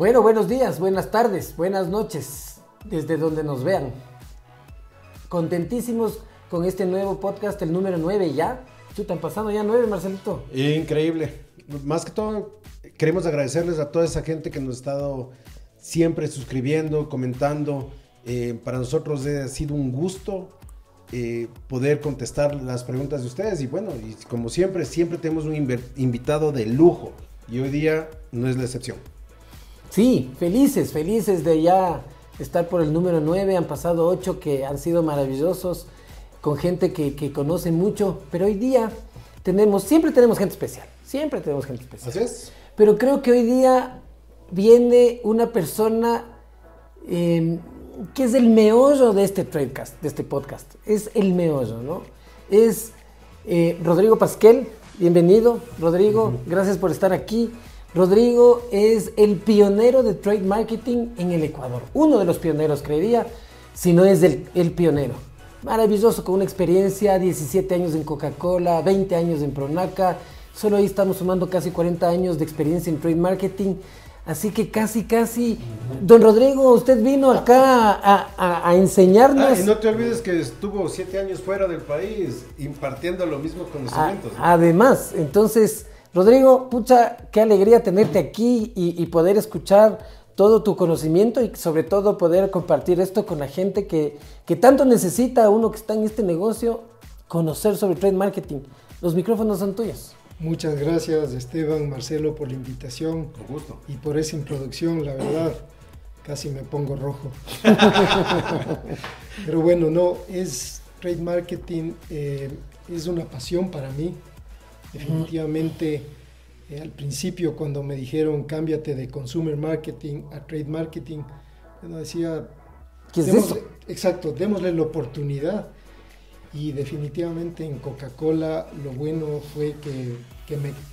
Bueno, buenos días, buenas tardes, buenas noches, desde donde nos vean. Contentísimos con este nuevo podcast, el número 9 ya. Chuta, han pasado ya 9, Marcelito. Increíble. Más que todo, queremos agradecerles a toda esa gente que nos ha estado siempre suscribiendo, comentando. Para nosotros ha sido un gusto poder contestar las preguntas de ustedes. Y bueno, y como siempre tenemos un invitado de lujo. Y hoy día no es la excepción. Sí, felices de ya estar por el número 9. Han pasado 8 que han sido maravillosos, con gente que conoce mucho. Pero hoy día siempre tenemos gente especial. Así es. Pero creo que hoy día viene una persona que es el meollo de este Tradecast, de este podcast. Es el meollo, ¿no? Es Rodrigo Pasquel. Bienvenido, Rodrigo. Gracias por estar aquí. Rodrigo es el pionero de trade marketing en el Ecuador. Uno de los pioneros, creería, si no es el pionero. Maravilloso, con una experiencia, 17 años en Coca-Cola, 20 años en Pronaca. Solo ahí estamos sumando casi 40 años de experiencia en trade marketing. Así que casi. Don Rodrigo, usted vino acá a enseñarnos. Y no te olvides que estuvo 7 años fuera del país impartiendo los mismos conocimientos. Además, entonces, Rodrigo, pucha, qué alegría tenerte aquí y poder escuchar todo tu conocimiento y sobre todo poder compartir esto con la gente que tanto necesita, uno que está en este negocio, conocer sobre trade marketing. Los micrófonos son tuyos. Muchas gracias, Esteban, Marcelo, por la invitación. Con gusto. Y por esa introducción, la verdad, casi me pongo rojo. Pero bueno, trade marketing es una pasión para mí. Definitivamente, al principio cuando me dijeron cámbiate de consumer marketing a trade marketing, bueno, decía, ¿qué es eso? Exacto, démosle la oportunidad. Y definitivamente en Coca-Cola lo bueno fue que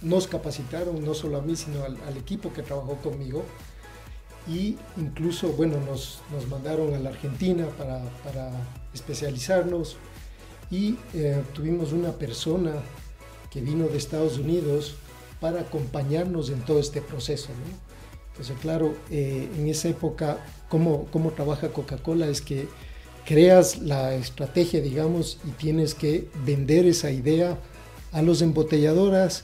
nos capacitaron, no solo a mí, sino al equipo que trabajó conmigo. Y incluso, bueno, nos mandaron a la Argentina para especializarnos. Y tuvimos una persona que vino de Estados Unidos para acompañarnos en todo este proceso, ¿no? Entonces, claro, en esa época, ¿cómo trabaja Coca-Cola? Es que creas la estrategia, digamos, y tienes que vender esa idea a los embotelladores,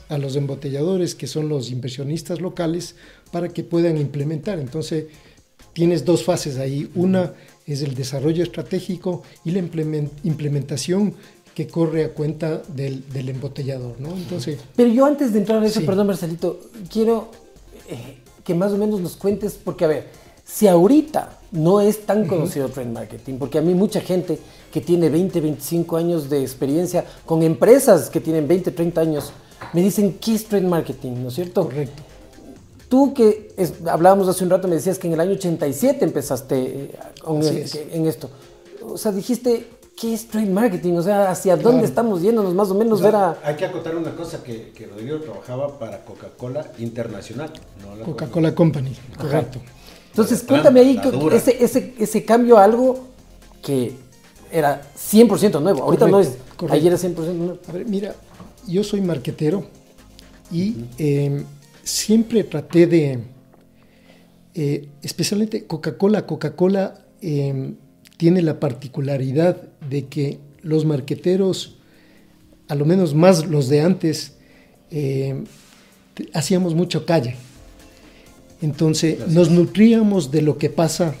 que son los inversionistas locales, para que puedan implementar. Entonces, tienes dos fases ahí. Una es el desarrollo estratégico y la implementación que corre a cuenta del embotellador, ¿no? Entonces, pero yo antes de entrar a eso, sí. Perdón, Marcelito, quiero que más o menos nos cuentes, porque a ver, si ahorita no es tan conocido trade marketing, porque a mí mucha gente que tiene 20, 25 años de experiencia con empresas que tienen 20, 30 años, me dicen, ¿qué es trade marketing? ¿No es cierto? Correcto. Tú hablábamos hace un rato, me decías que en el año 87 empezaste en esto. O sea, dijiste, ¿qué es trade marketing? O sea, ¿hacia dónde estamos yéndonos más o menos? Hay que acotar una cosa, que Rodrigo trabajaba para Coca-Cola Internacional, no la Coca-Cola Company, correcto. Entonces, cuéntame ahí ese cambio a algo que era 100% nuevo. Ahorita no es, correcto. Ayer era 100% nuevo. A ver, mira, yo soy marquetero y siempre traté de, especialmente Coca-Cola tiene la particularidad de que los marqueteros, a lo menos más los de antes, hacíamos mucho calle. Entonces, gracias, nos nutríamos de lo que pasa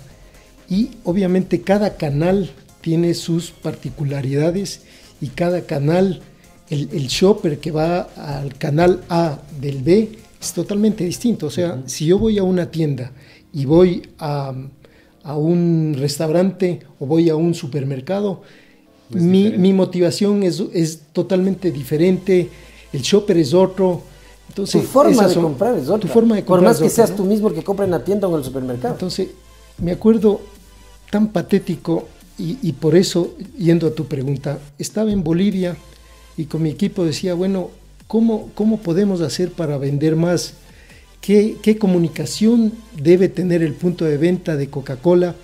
y obviamente cada canal tiene sus particularidades y cada canal, el shopper que va al canal A del B es totalmente distinto. O sea, si yo voy a una tienda y voy a un restaurante o voy a un supermercado, mi motivación es totalmente diferente, el shopper es otro. Entonces, tu forma de comprar es otra. Por más que seas tú mismo el que compra en la tienda o en el supermercado. Entonces, me acuerdo tan patético y por eso, yendo a tu pregunta, estaba en Bolivia y con mi equipo decía, bueno, ¿cómo podemos hacer para vender más? ¿Qué comunicación debe tener el punto de venta de Coca-Cola?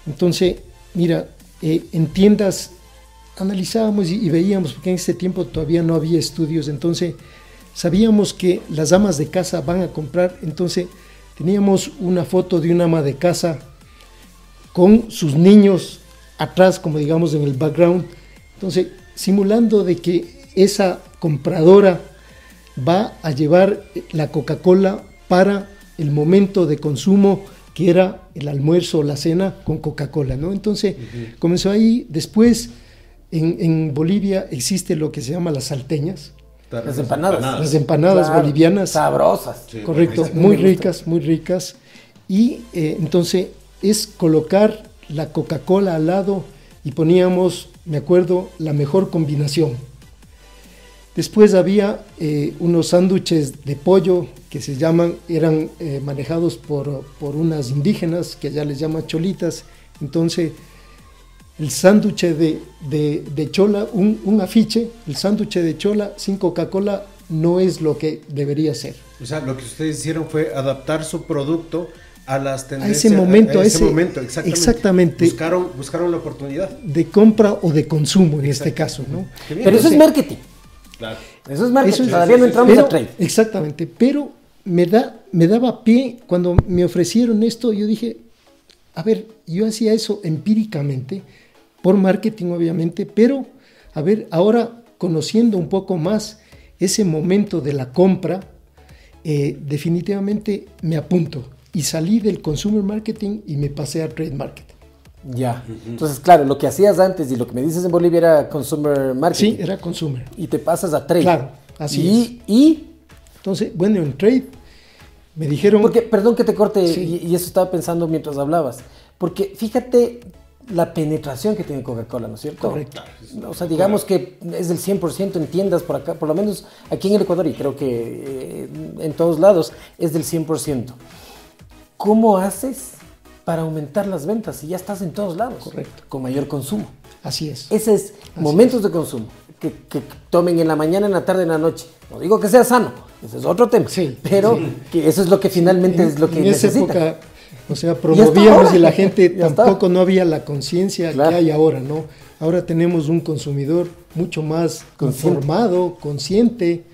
Entonces, mira, en tiendas analizábamos y veíamos, porque en ese tiempo todavía no había estudios, entonces sabíamos que las amas de casa van a comprar, entonces teníamos una foto de una ama de casa con sus niños atrás, como digamos en el background. Entonces, simulando de que esa compradora va a llevar la Coca-Cola para el momento de consumo, que era el almuerzo o la cena con Coca-Cola, ¿no? Entonces, comenzó ahí. Después, en Bolivia existe lo que se llama las salteñas. Las empanadas. Las empanadas claro, bolivianas. Sabrosas. Sí, correcto, muy ricas, muy ricas. Y entonces es colocar la Coca-Cola al lado y poníamos, me acuerdo, la mejor combinación. Después había unos sándwiches de pollo que se llaman, eran manejados por unas indígenas que allá les llaman cholitas. Entonces, el sándwich de chola, un afiche, el sándwich de chola sin Coca-Cola no es lo que debería ser. O sea, lo que ustedes hicieron fue adaptar su producto a las tendencias. A ese momento, exactamente. Buscaron la oportunidad. De compra o de consumo en este caso, ¿no? Pero eso es marketing. Claro. Eso es marketing, todavía no entramos a trade. Exactamente, pero me daba pie cuando me ofrecieron esto. Yo dije, a ver, yo hacía eso empíricamente, por marketing obviamente, pero a ver, ahora conociendo un poco más ese momento de la compra, definitivamente me apunto y salí del consumer marketing y me pasé a trade marketing. Ya, entonces claro, lo que hacías antes y lo que me dices en Bolivia era consumer marketing. Sí, era consumer. Y te pasas a trade. Claro, así es. Y entonces, bueno, en trade me dijeron... Porque, perdón que te corte, sí. y eso estaba pensando mientras hablabas, porque fíjate la penetración que tiene Coca-Cola, ¿no es cierto? Correcto. O sea, digamos que es del 100% en tiendas por acá, por lo menos aquí en el Ecuador, y creo que en todos lados es del 100%. ¿Cómo haces para aumentar las ventas si ya estás en todos lados? Correcto. Con mayor consumo. Así es. Ese es momentos de consumo. Que tomen en la mañana, en la tarde, en la noche. No digo que sea sano, ese es otro tema. Sí, pero sí. Que eso es lo que finalmente es lo que necesita. En esa época, o sea, promovíamos y la gente tampoco no había la conciencia que hay ahora, ¿no? Ahora tenemos un consumidor mucho más informado, consciente,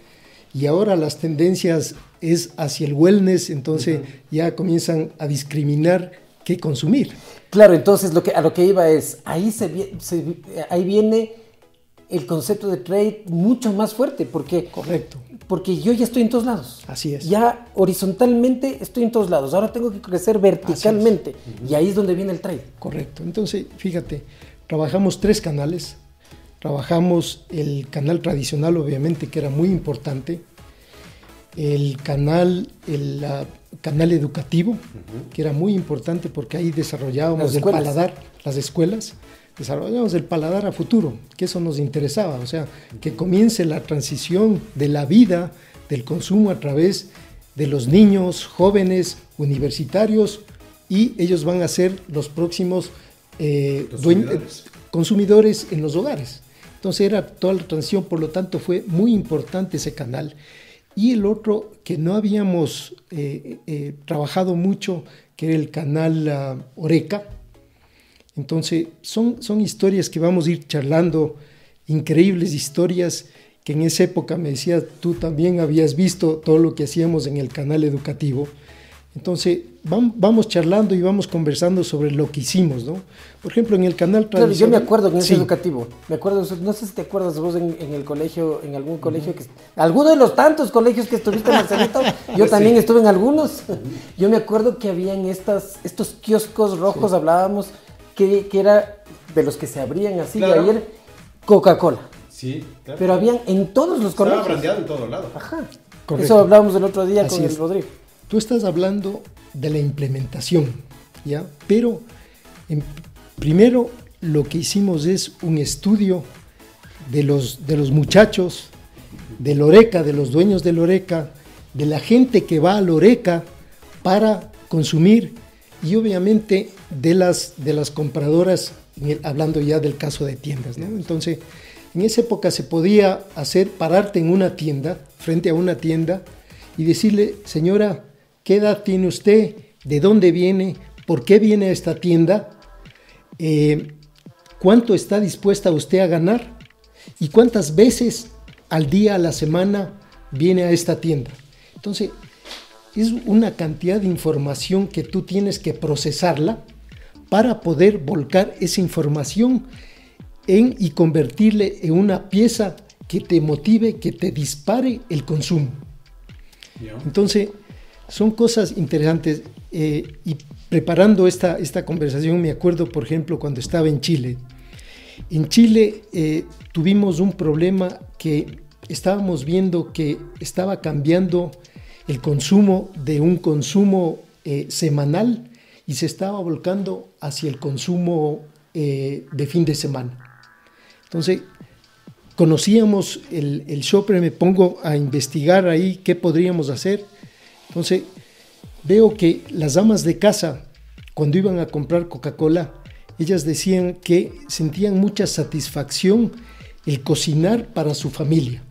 y ahora las tendencias es hacia el wellness, entonces ya comienzan a discriminar qué consumir. Claro, entonces a lo que iba es, ahí viene el concepto de trade mucho más fuerte, porque, correcto, porque yo ya estoy en todos lados. Así es. Ya horizontalmente estoy en todos lados, ahora tengo que crecer verticalmente, y ahí es donde viene el trade. Correcto, entonces fíjate, trabajamos 3 canales, trabajamos el canal tradicional obviamente que era muy importante, el canal educativo, que era muy importante porque ahí desarrollábamos el paladar, las escuelas, desarrollamos el paladar a futuro, que eso nos interesaba, o sea, que comience la transición de la vida, del consumo a través de los niños, jóvenes, universitarios, y ellos van a ser los próximos consumidores en los hogares. Entonces era toda la transición, por lo tanto fue muy importante ese canal. Y el otro que no habíamos trabajado mucho, que era el canal Oreca. Entonces son historias que vamos a ir charlando, increíbles historias que en esa época me decías, tú también habías visto todo lo que hacíamos en el canal educativo. Entonces vamos charlando y vamos conversando sobre lo que hicimos, ¿no? Por ejemplo, en el canal tradicional... Claro, yo me acuerdo en ese educativo, me acuerdo, no sé si te acuerdas vos en el colegio, en algún colegio, alguno de los tantos colegios que estuviste, Marcelito, yo también estuve en algunos. Yo me acuerdo que habían estos kioscos rojos, hablábamos, que era de los que se abrían así, claro. Y ayer Coca-Cola. Sí, claro. Pero habían en todos los colegios. Estaba brandeado en todos lados. Ajá. Correcto. Eso hablábamos el otro día con el Rodrigo. Tú estás hablando de la implementación, ¿ya? Pero primero lo que hicimos es un estudio de los muchachos, del Oreca, de los dueños del Oreca, de la gente que va al Oreca para consumir y obviamente de las compradoras, hablando ya del caso de tiendas, ¿no? Entonces, en esa época se podía pararte en una tienda, frente a una tienda y decirle, señora, ¿qué edad tiene usted? ¿De dónde viene? ¿Por qué viene a esta tienda? ¿Cuánto está dispuesta usted a ganar? ¿Y cuántas veces al día, a la semana, viene a esta tienda? Entonces, es una cantidad de información que tú tienes que procesarla para poder volcar esa información y convertirle en una pieza que te motive, que te dispare el consumo. Entonces, son cosas interesantes. Y preparando esta conversación, me acuerdo, por ejemplo, cuando estaba en Chile. En Chile tuvimos un problema que estábamos viendo que estaba cambiando el consumo de un consumo semanal y se estaba volcando hacia el consumo de fin de semana. Entonces, conocíamos el shopper, me pongo a investigar ahí qué podríamos hacer. Entonces, veo que las amas de casa, cuando iban a comprar Coca-Cola, ellas decían que sentían mucha satisfacción el cocinar para su familia.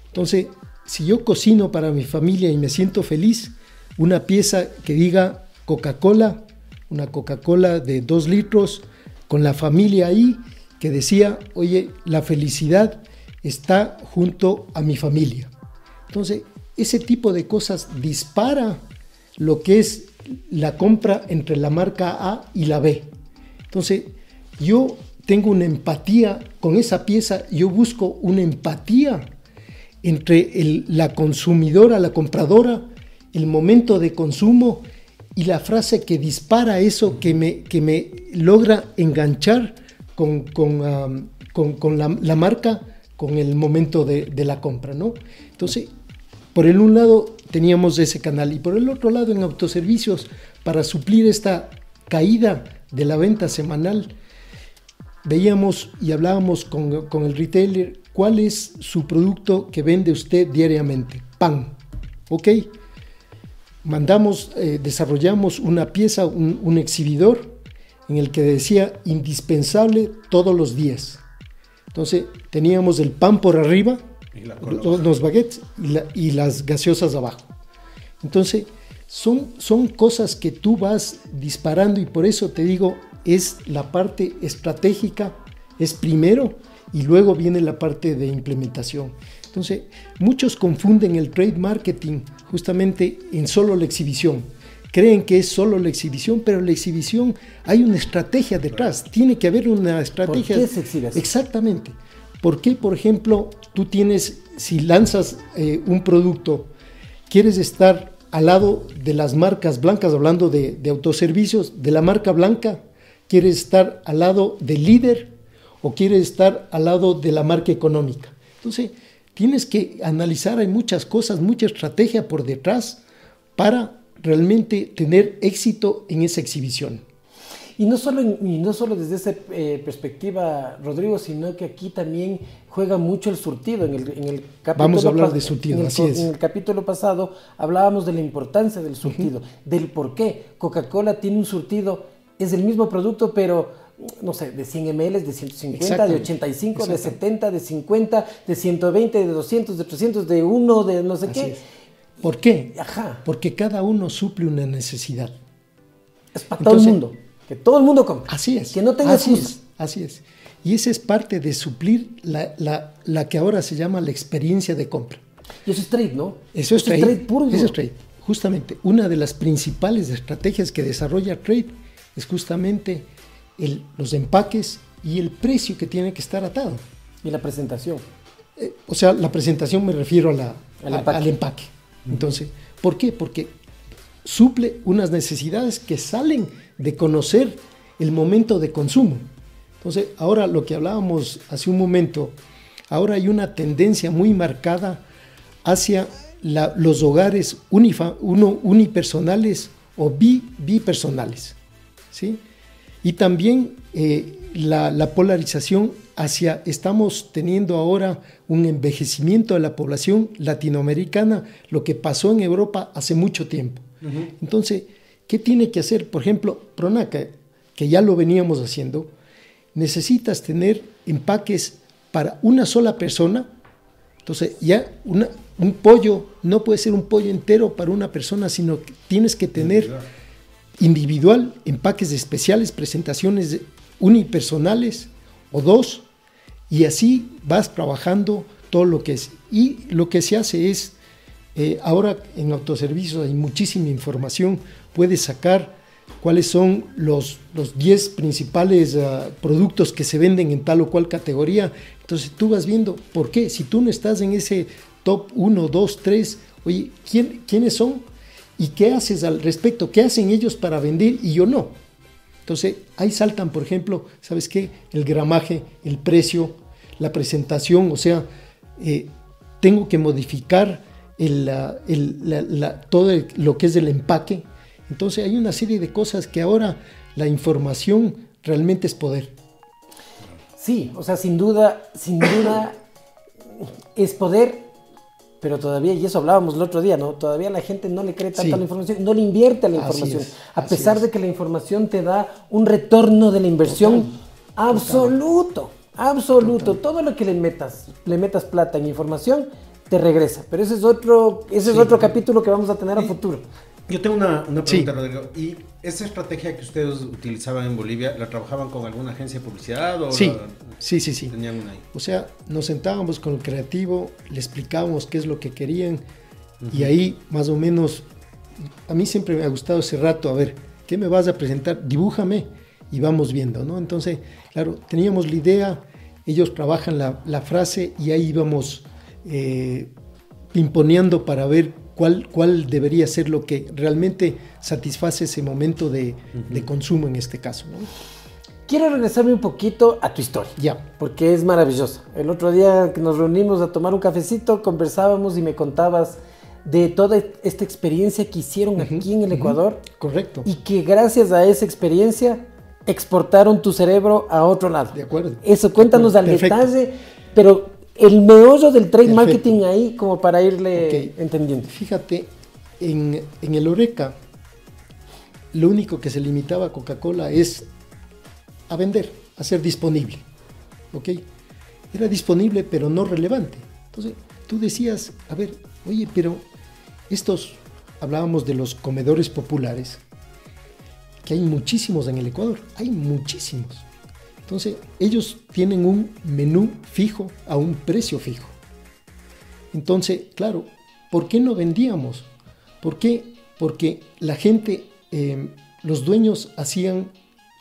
Entonces, si yo cocino para mi familia y me siento feliz, una pieza que diga Coca-Cola, una Coca-Cola de 2 litros, con la familia ahí, que decía, oye, la felicidad está junto a mi familia. Entonces, ese tipo de cosas dispara lo que es la compra entre la marca A y la B. Entonces, yo tengo una empatía con esa pieza, yo busco una empatía entre la consumidora, la compradora, el momento de consumo y la frase que dispara eso, que me logra enganchar con la marca, con el momento de la compra, ¿no? Entonces, por el un lado teníamos ese canal y por el otro lado en autoservicios, para suplir esta caída de la venta semanal, veíamos y hablábamos con el retailer cuál es su producto que vende usted diariamente. Pan, ¿ok? Desarrollamos una pieza, un exhibidor en el que decía indispensable todos los días. Entonces teníamos el pan por arriba, los baguettes y las gaseosas abajo. Entonces son cosas que tú vas disparando y por eso te digo, es la parte estratégica, es primero y luego viene la parte de implementación. Entonces muchos confunden el trade marketing justamente en solo la exhibición. Creen que es solo la exhibición, pero la exhibición hay una estrategia detrás. Claro. Tiene que haber una estrategia. ¿Por qué se exhibe así? Exactamente. ¿Por qué, por ejemplo, tú tienes, si lanzas un producto, quieres estar al lado de las marcas blancas, hablando de autoservicios, de la marca blanca, quieres estar al lado del líder o quieres estar al lado de la marca económica? Entonces, tienes que analizar, hay muchas cosas, mucha estrategia por detrás para realmente tener éxito en esa exhibición. Y no solo desde esa perspectiva, Rodrigo, sino que aquí también juega mucho el surtido. En el capítulo Vamos a hablar de surtido, así es. En el capítulo pasado hablábamos de la importancia del surtido, del por qué Coca-Cola tiene un surtido, es el mismo producto, pero no sé, de 100 ml, de 150, de 85, de 70, de 50, de 120, de 200, de 300, de 1, de no sé así qué. Es. ¿Por qué? Ajá. Porque cada uno suple una necesidad. Es para todo el mundo. Que todo el mundo compre. Así es. Que no tenga excusa. Así es. Y esa es parte de suplir la que ahora se llama la experiencia de compra. Y eso es trade, ¿no? Eso es trade puro. Eso es trade. Justamente, una de las principales estrategias que desarrolla trade es justamente los empaques y el precio que tiene que estar atado. Y la presentación. O sea, la presentación me refiero al empaque. Entonces, ¿por qué? Porque suple unas necesidades que salen de conocer el momento de consumo. Entonces, ahora lo que hablábamos hace un momento, ahora hay una tendencia muy marcada hacia los hogares unipersonales o bipersonales, ¿sí? Y también la polarización hacia, estamos teniendo ahora un envejecimiento de la población latinoamericana, lo que pasó en Europa hace mucho tiempo. Uh-huh. Entonces, ¿qué tiene que hacer? Por ejemplo, Pronaca, que ya lo veníamos haciendo, necesitas tener empaques para una sola persona. Entonces, ya un pollo no puede ser un pollo entero para una persona, sino que tienes que tener individual, empaques especiales, presentaciones unipersonales o dos, y así vas trabajando todo lo que es. Y lo que se hace es Ahora en autoservicios hay muchísima información, puedes sacar cuáles son los 10 principales productos que se venden en tal o cual categoría. Entonces tú vas viendo, ¿por qué? Si tú no estás en ese top 1, 2, 3, oye, ¿quiénes son? ¿Y qué haces al respecto? ¿Qué hacen ellos para vender y yo no? Entonces ahí saltan, por ejemplo, ¿sabes qué? El gramaje, el precio, la presentación, o sea, tengo que modificar todo lo que es el empaque. Entonces hay una serie de cosas que ahora la información realmente es poder. Sí, o sea, sin duda es poder, pero todavía, y eso hablábamos el otro día, ¿no? Todavía la gente no le cree tanto a la información, no le invierte a la información, a pesar de que la información te da un retorno de la inversión absoluto. Todo lo que le metas plata en información, te regresa. Pero ese es otro capítulo que vamos a tener a futuro. Yo tengo una pregunta, Rodrigo. ¿Y esa estrategia que ustedes utilizaban en Bolivia, la trabajaban con alguna agencia de publicidad? ¿O sí. Tenían una ahí? O sea, nos sentábamos con el creativo, le explicábamos qué es lo que querían, y ahí más o menos, a mí siempre me ha gustado ese rato, a ver, ¿qué me vas a presentar? Dibújame y vamos viendo, ¿no? Entonces, claro, teníamos la idea, ellos trabajan la frase y ahí íbamos pimponeando para ver cuál debería ser lo que realmente satisface ese momento de consumo en este caso, ¿no? Quiero regresarme un poquito a tu historia, ya, porque es maravillosa. El otro día que nos reunimos a tomar un cafecito, conversábamos y me contabas de toda esta experiencia que hicieron aquí en el Ecuador. Correcto. Y que gracias a esa experiencia exportaron tu cerebro a otro lado. De acuerdo. Eso, cuéntanos al detalle, pero el meollo del trade marketing ahí, como para irle entendiendo. Fíjate, en el Horeca, lo único que se limitaba a Coca-Cola es a vender, a ser disponible. ¿Ok? Era disponible, pero no relevante. Entonces, tú decías, a ver, oye, pero hablábamos de los comedores populares, que hay muchísimos en el Ecuador, hay muchísimos. Entonces, ellos tienen un menú fijo a un precio fijo. Entonces, claro, ¿por qué no vendíamos? ¿Por qué? Porque la gente, los dueños hacían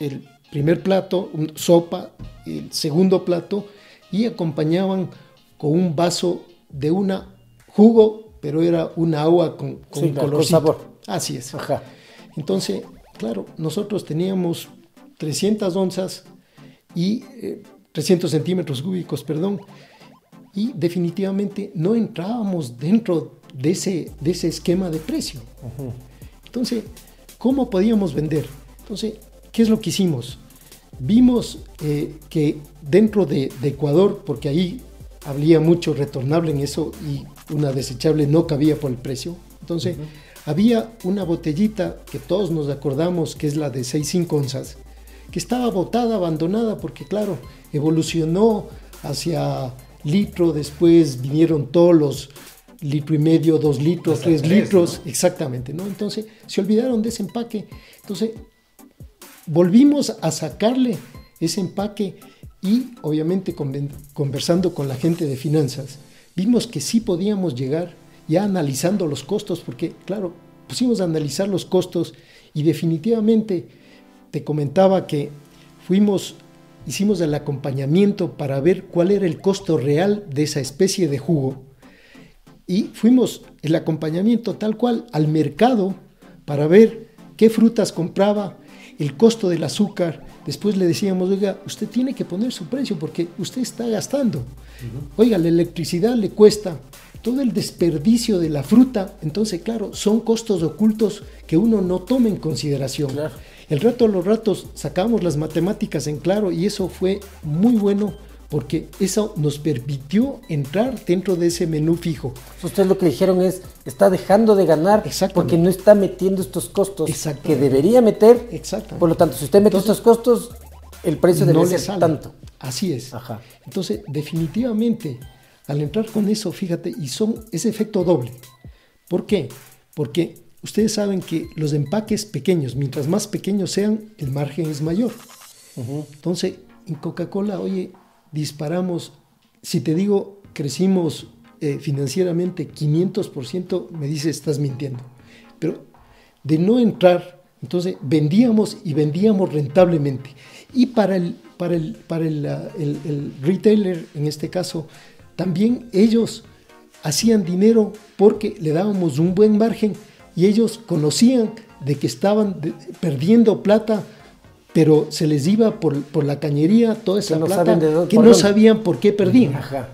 el primer plato, sopa, el segundo plato, y acompañaban con un vaso de jugo, pero era una agua con colorcito. Con sabor. Así es. Ajá. Entonces, claro, nosotros teníamos 300 onzas y 300 centímetros cúbicos, perdón, y definitivamente no entrábamos dentro de ese esquema de precio. Entonces, ¿cómo podíamos vender? Entonces, ¿qué es lo que hicimos? Vimos que dentro de Ecuador, porque ahí había mucho retornable en eso y una desechable no cabía por el precio, entonces había una botellita que todos nos acordamos que es la de 6,5 onzas, que estaba botada, abandonada, porque claro, evolucionó hacia litro, después vinieron todos los 1,5 litros, 2 litros, 3 litros, ¿no? Exactamente, ¿no? Entonces se olvidaron de ese empaque, entonces volvimos a sacarle ese empaque y obviamente conversando con la gente de finanzas, vimos que sí podíamos llegar ya analizando los costos, porque claro, pusimos a analizar los costos y definitivamente te comentaba que hicimos el acompañamiento para ver cuál era el costo real de esa especie de jugo y fuimos el acompañamiento tal cual al mercado para ver qué frutas compraba, el costo del azúcar. Después le decíamos, oiga, usted tiene que poner su precio porque usted está gastando. Oiga, la electricidad le cuesta, todo el desperdicio de la fruta. Entonces, claro, son costos ocultos que uno no toma en consideración. Claro. Los ratos sacamos las matemáticas en claro y eso fue muy bueno porque eso nos permitió entrar dentro de ese menú fijo. Ustedes lo que dijeron es, está dejando de ganar porque no está metiendo estos costos que debería meter. Por lo tanto, si usted mete estos costos, el precio debe ser tanto. Así es. Ajá. Entonces, definitivamente, al entrar con eso, fíjate, y son ese efecto doble. ¿Por qué? Porque ustedes saben que los empaques pequeños, mientras más pequeños sean, el margen es mayor. Entonces, en Coca-Cola, oye, disparamos, si te digo, crecimos financieramente 500%, me dice, estás mintiendo. Pero de no entrar, entonces vendíamos y vendíamos rentablemente. Y para el retailer, en este caso, también ellos hacían dinero porque le dábamos un buen margen y ellos conocían de que estaban perdiendo plata, pero se les iba por la cañería toda esa plata que no sabían por qué perdían. Ajá.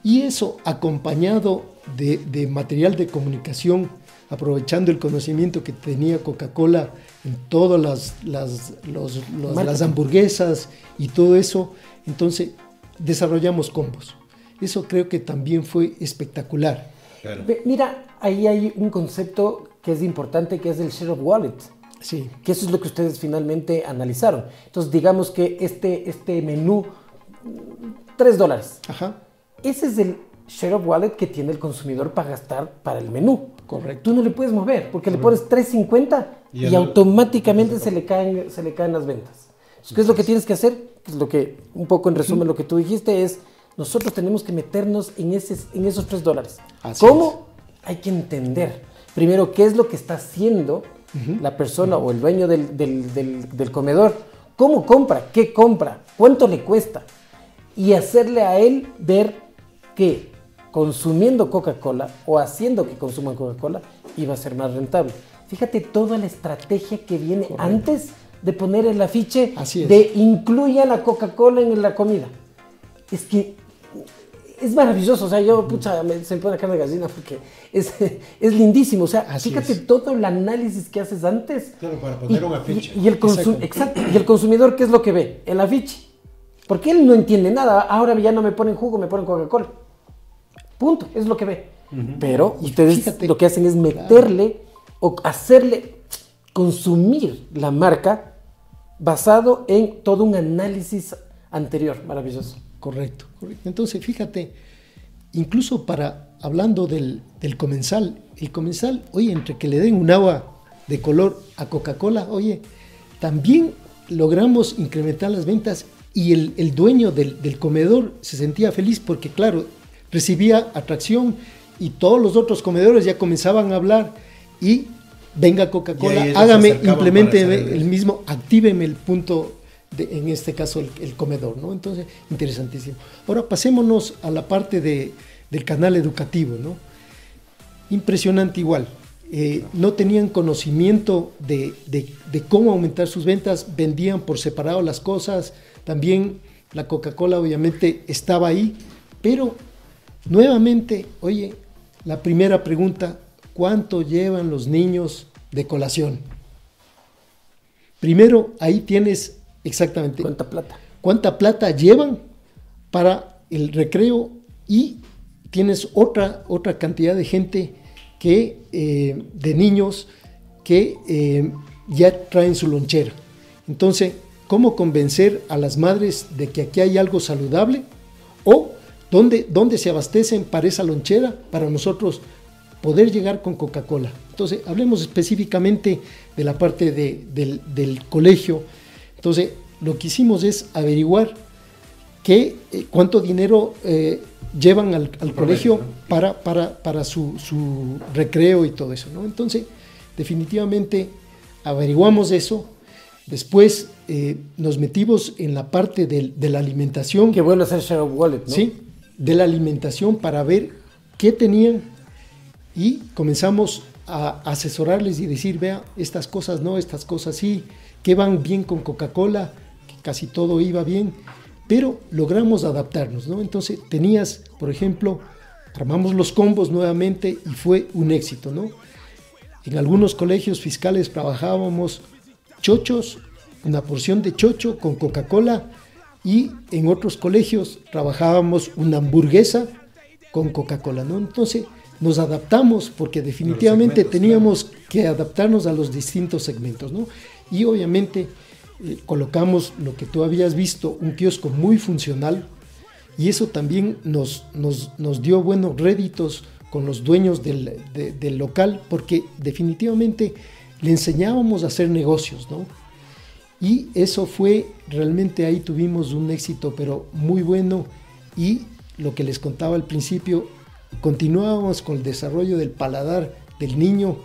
Y eso acompañado de material de comunicación, aprovechando el conocimiento que tenía Coca-Cola en todas las hamburguesas y todo eso, entonces desarrollamos combos. Eso creo que también fue espectacular. Claro. Mira, ahí hay un concepto que es importante, que es el share of wallet. Sí. Que eso es lo que ustedes finalmente analizaron. Entonces, digamos que este menú, $3. Ajá. Ese es el share of wallet que tiene el consumidor para gastar para el menú. Correcto. Tú no le puedes mover, porque le pones $3.50 y automáticamente se le caen las ventas. Entonces, ¿qué es lo que tienes que hacer? Es lo que, un poco en resumen, lo que tú dijiste es, nosotros tenemos que meternos en esos $3. Así ¿Cómo? Hay que entender primero qué es lo que está haciendo la persona o el dueño del comedor. ¿Cómo compra? ¿Qué compra? ¿Cuánto le cuesta? Y hacerle a él ver que consumiendo Coca-Cola o haciendo que consuman Coca-Cola iba a ser más rentable. Fíjate toda la estrategia que viene antes de poner el afiche de incluya la Coca-Cola en la comida. Es que es maravilloso, o sea, yo, se me pone la carne de gallina porque es lindísimo, o sea, fíjate todo el análisis que haces antes. Claro, para poner un afiche. Exacto, y el consumidor, ¿qué es lo que ve? El afiche. Porque él no entiende nada, ahora ya no me ponen jugo, me ponen Coca-Cola. Punto, es lo que ve. Pero ustedes lo que hacen es meterle o hacerle consumir la marca basado en todo un análisis anterior, maravilloso. Correcto. Entonces, fíjate, incluso hablando del comensal, el comensal, oye, entre que le den un agua de color a Coca-Cola, oye, también logramos incrementar las ventas y el dueño del comedor se sentía feliz porque, claro, recibía atracción y todos los otros comedores ya comenzaban a hablar y venga Coca-Cola, hágame, implemente el mismo, actíveme el punto en este caso el comedor, ¿no? Entonces, interesantísimo. Ahora pasémonos a la parte del canal educativo, ¿no? Impresionante igual. No tenían conocimiento de cómo aumentar sus ventas, vendían por separado las cosas, también la Coca-Cola obviamente estaba ahí, pero nuevamente, oye, la primera pregunta, ¿cuánto llevan los niños de colación? Primero, ahí tienes exactamente cuánta plata llevan para el recreo y tienes otra cantidad de gente de niños que ya traen su lonchera. Entonces, ¿cómo convencer a las madres de que aquí hay algo saludable? O ¿dónde se abastecen para esa lonchera para nosotros poder llegar con Coca-Cola? Entonces, hablemos específicamente de la parte del colegio. Entonces, lo que hicimos es averiguar cuánto dinero llevan al colegio, ¿no? para su recreo y todo eso, ¿no? Entonces, definitivamente averiguamos eso. Después nos metimos en la parte de la alimentación. Que vuelve a ser share of wallet, ¿no? Sí, de la alimentación para ver qué tenían y comenzamos a asesorarles y decir, vea, estas cosas no, estas cosas sí, que van bien con Coca-Cola, que casi todo iba bien, pero logramos adaptarnos, ¿no? Entonces tenías, por ejemplo, armamos los combos nuevamente y fue un éxito, ¿no? En algunos colegios fiscales trabajábamos chochos, una porción de chocho con Coca-Cola, y en otros colegios trabajábamos una hamburguesa con Coca-Cola, ¿no? Entonces nos adaptamos porque definitivamente teníamos que adaptarnos a los distintos segmentos, ¿no? Y obviamente colocamos lo que tú habías visto, un kiosco muy funcional, y eso también nos dio buenos réditos con los dueños del local, porque definitivamente le enseñábamos a hacer negocios, ¿no? Y eso fue, realmente ahí tuvimos un éxito, pero muy bueno, y lo que les contaba al principio, continuábamos con el desarrollo del paladar del niño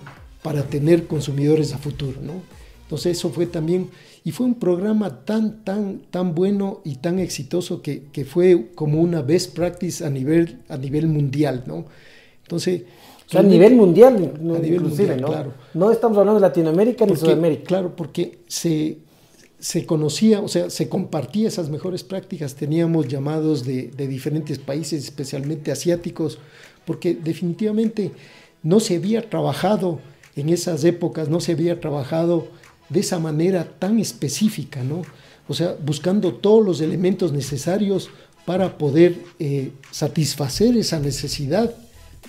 para tener consumidores a futuro, ¿no? Entonces eso fue también, y fue un programa tan bueno y tan exitoso que fue como una best practice a nivel mundial, ¿no? Entonces... O sea, a nivel mundial, a nivel inclusive, mundial, ¿no? Claro. No estamos hablando de Latinoamérica ni Sudamérica. Claro, porque se conocía, o sea, se compartía esas mejores prácticas. Teníamos llamados de diferentes países, especialmente asiáticos, porque definitivamente no se había trabajado en esas épocas, no se había trabajado de esa manera tan específica, ¿no? O sea, buscando todos los elementos necesarios para poder satisfacer esa necesidad.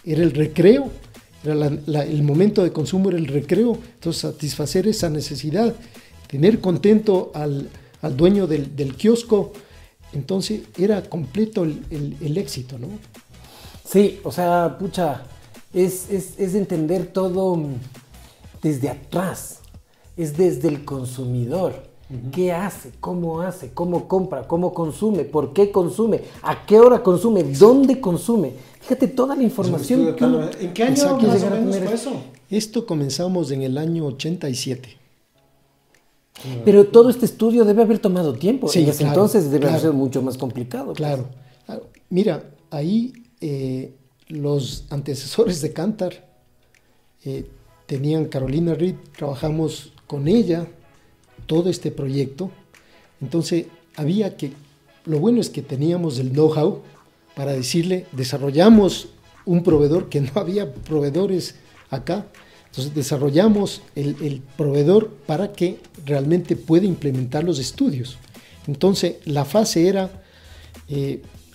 Era el recreo, era el momento de consumo era el recreo, entonces satisfacer esa necesidad, tener contento al dueño del kiosco, entonces era completo el éxito, ¿no? Sí, o sea, pucha, es entender todo desde atrás, es desde el consumidor. ¿Qué hace? ¿Cómo compra? ¿Cómo consume? ¿Por qué consume? ¿A qué hora consume? ¿Dónde consume? Fíjate toda la información que uno... ¿En qué año más o menos fue eso? Esto comenzamos en el año 87. Pero todo este estudio debe haber tomado tiempo. Sí, en ese claro, entonces debe claro. haber sido mucho más complicado. Claro. Mira, ahí los antecesores de Kantar tenían Carolina Reed, trabajamos con ella todo este proyecto. Entonces lo bueno es que teníamos el know-how para decirle, desarrollamos un proveedor que no había proveedores acá. Entonces desarrollamos el proveedor para que realmente pueda implementar los estudios. Entonces la fase era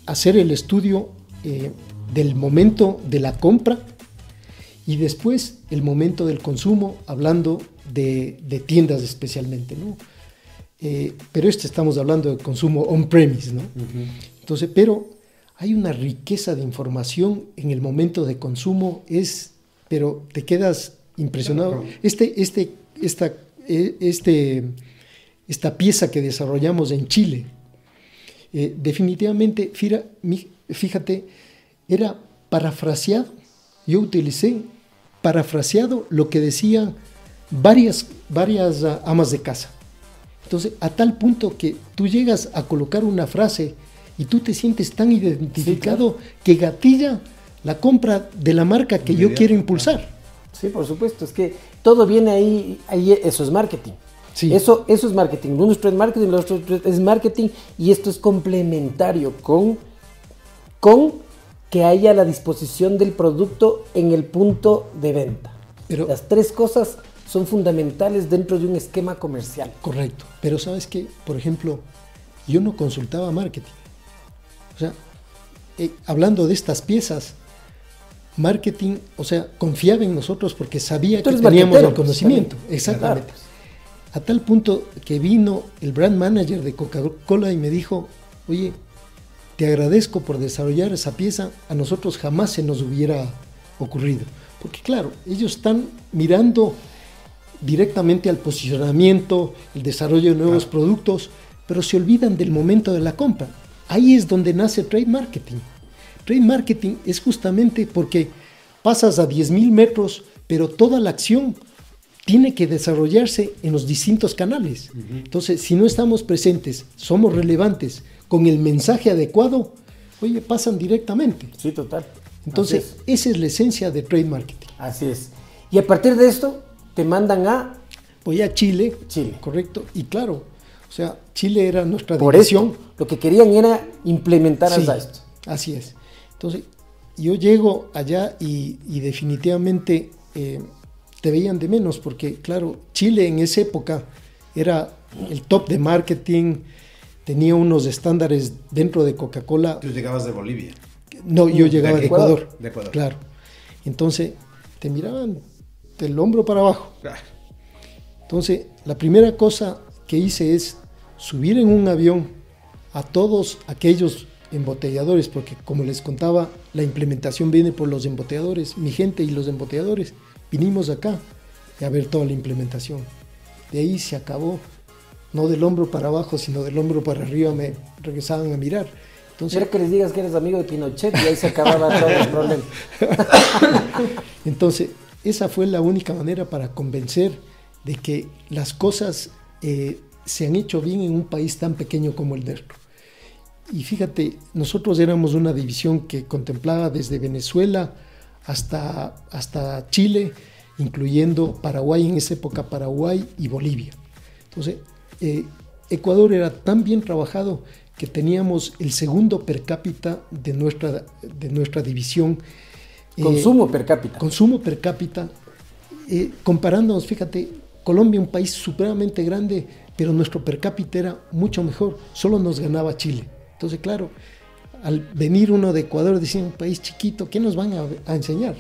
hacer el estudio del momento de la compra y después el momento del consumo, hablando de tiendas especialmente, ¿no? Pero estamos hablando de consumo on-premise, ¿no? Entonces, pero hay una riqueza de información en el momento de consumo, pero te quedas impresionado. Esta pieza que desarrollamos en Chile, definitivamente, fíjate, era parafraseado. Yo utilicé parafraseado lo que decían varias amas de casa. Entonces, a tal punto que tú llegas a colocar una frase y tú te sientes tan identificado, sí, claro, que gatilla la compra de la marca que yo quiero impulsar. Sí, por supuesto, es que todo viene ahí eso es marketing. Sí. Eso es marketing. Uno es trade marketing, el otro es marketing, y esto es complementario con que haya la disposición del producto en el punto de venta. Pero las tres cosas son fundamentales dentro de un esquema comercial. Correcto. Pero ¿sabes qué? Por ejemplo, yo no consultaba marketing. O sea, hablando de estas piezas, marketing, o sea, confiaba en nosotros porque sabía que teníamos el conocimiento. Exactamente. Claro. A tal punto que vino el brand manager de Coca-Cola y me dijo, oye, te agradezco por desarrollar esa pieza, a nosotros jamás se nos hubiera ocurrido. Porque claro, ellos están mirando directamente al posicionamiento, el desarrollo de nuevos productos, pero se olvidan del momento de la compra. Ahí es donde nace trade marketing. Trade marketing es justamente porque pasas a 10.000 metros, pero toda la acción tiene que desarrollarse en los distintos canales. Entonces, si no estamos presentes, somos relevantes, con el mensaje adecuado, oye, pasan directamente. Sí, total. Entonces, esa es la esencia de trade marketing. Así es. Y a partir de esto, te mandan a... Voy a Chile. Chile. Correcto. Y claro, o sea, Chile era nuestra Por división. Esto, lo que querían era implementar sí, esto. Así es. Entonces, yo llego allá y definitivamente te veían de menos porque, claro, Chile en esa época era el top de marketing, tenía unos estándares dentro de Coca-Cola. Tú llegabas de Bolivia. No, yo llegaba de Ecuador. De Ecuador. Claro. Entonces, te miraban del hombro para abajo. Entonces, la primera cosa que hice es subir en un avión a todos aquellos embotelladores, porque como les contaba, la implementación viene por los embotelladores. Mi gente y los embotelladores vinimos acá a ver toda la implementación. De ahí se acabó. No del hombro para abajo, sino del hombro para arriba me regresaban a mirar. Entonces, Quiero que les digas que eres amigo de Pinochet y ahí se acababa todo el problema. entonces, esa fue la única manera para convencer de que las cosas se han hecho bien en un país tan pequeño como el nuestro. Y fíjate, nosotros éramos una división que contemplaba desde Venezuela hasta Chile, incluyendo Paraguay, en esa época Paraguay y Bolivia. Entonces, Ecuador era tan bien trabajado que teníamos el segundo per cápita de nuestra división. Consumo per cápita. Consumo per cápita. Comparándonos, fíjate, Colombia, un país supremamente grande, pero nuestro per cápita era mucho mejor, solo nos ganaba Chile. Entonces, claro, al venir uno de Ecuador, decía, un país chiquito, ¿qué nos van a enseñar?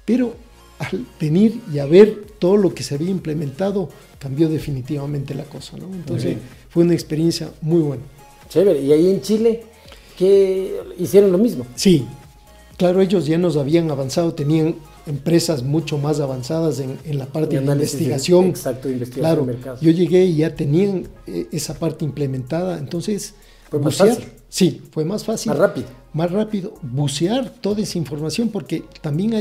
Pero al venir y a ver todo lo que se había implementado, cambió definitivamente la cosa, ¿no? Entonces, fue una experiencia muy buena. Chévere. ¿Y ahí en Chile qué hicieron lo mismo? Sí, claro, ellos ya nos habían avanzado, tenían empresas mucho más avanzadas en la parte de investigación. Exacto, investigación Claro, de mercado. yo llegué y ya tenían esa parte implementada, entonces ¿Fue más fácil? Sí, fue más fácil. Más rápido. Más rápido, bucear toda esa información, porque también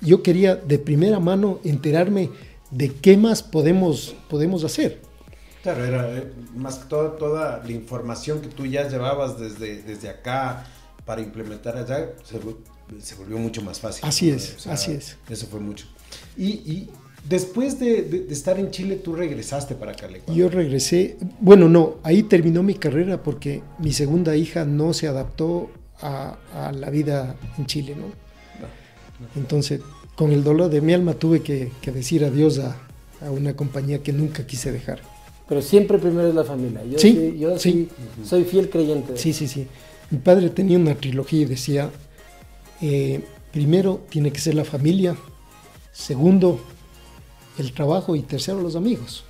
yo quería de primera mano enterarme de qué más podemos hacer. Claro, era más que todo, toda la información que tú ya llevabas desde acá para implementar allá, se volvió mucho más fácil. Así ¿no? es, O sea, así es. Eso fue mucho. Y después de estar en Chile, tú regresaste para acá, Ecuador. Yo regresé, bueno, no, ahí terminó mi carrera porque mi segunda hija no se adaptó a la vida en Chile, ¿no? Entonces, con el dolor de mi alma tuve que decir adiós a una compañía que nunca quise dejar. Pero siempre primero es la familia. Yo soy fiel creyente. Sí. Mi padre tenía una trilogía y decía, primero tiene que ser la familia, segundo el trabajo y tercero los amigos.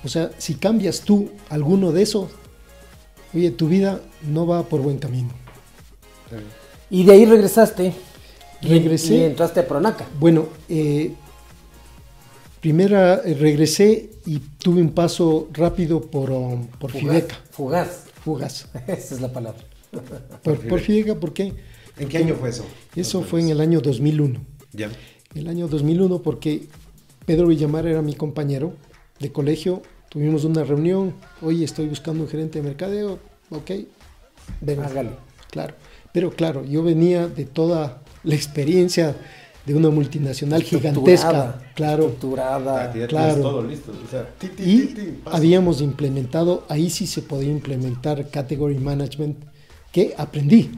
O sea, si cambias tú alguno de esos, oye, tu vida no va por buen camino. Y de ahí regresaste. Regresé. Y entraste a Pronaca. Bueno, regresé y tuve un paso rápido por Fideca. Fugaz. Esa es la palabra. Por Fideca, ¿por qué? ¿En qué año fue eso? Eso fue en el año 2001. Ya. El año 2001 porque Pedro Villamar era mi compañero de colegio. Tuvimos una reunión. Oye, estoy buscando un gerente de mercadeo. Ok, venga. Hágale. Claro. Pero claro, yo venía de toda la experiencia de una multinacional gigantesca. Claro. Estructurada. Ya claro. tienes todo listo. O sea, pasa. Habíamos implementado, ahí sí se podía implementar Category Management, que aprendí.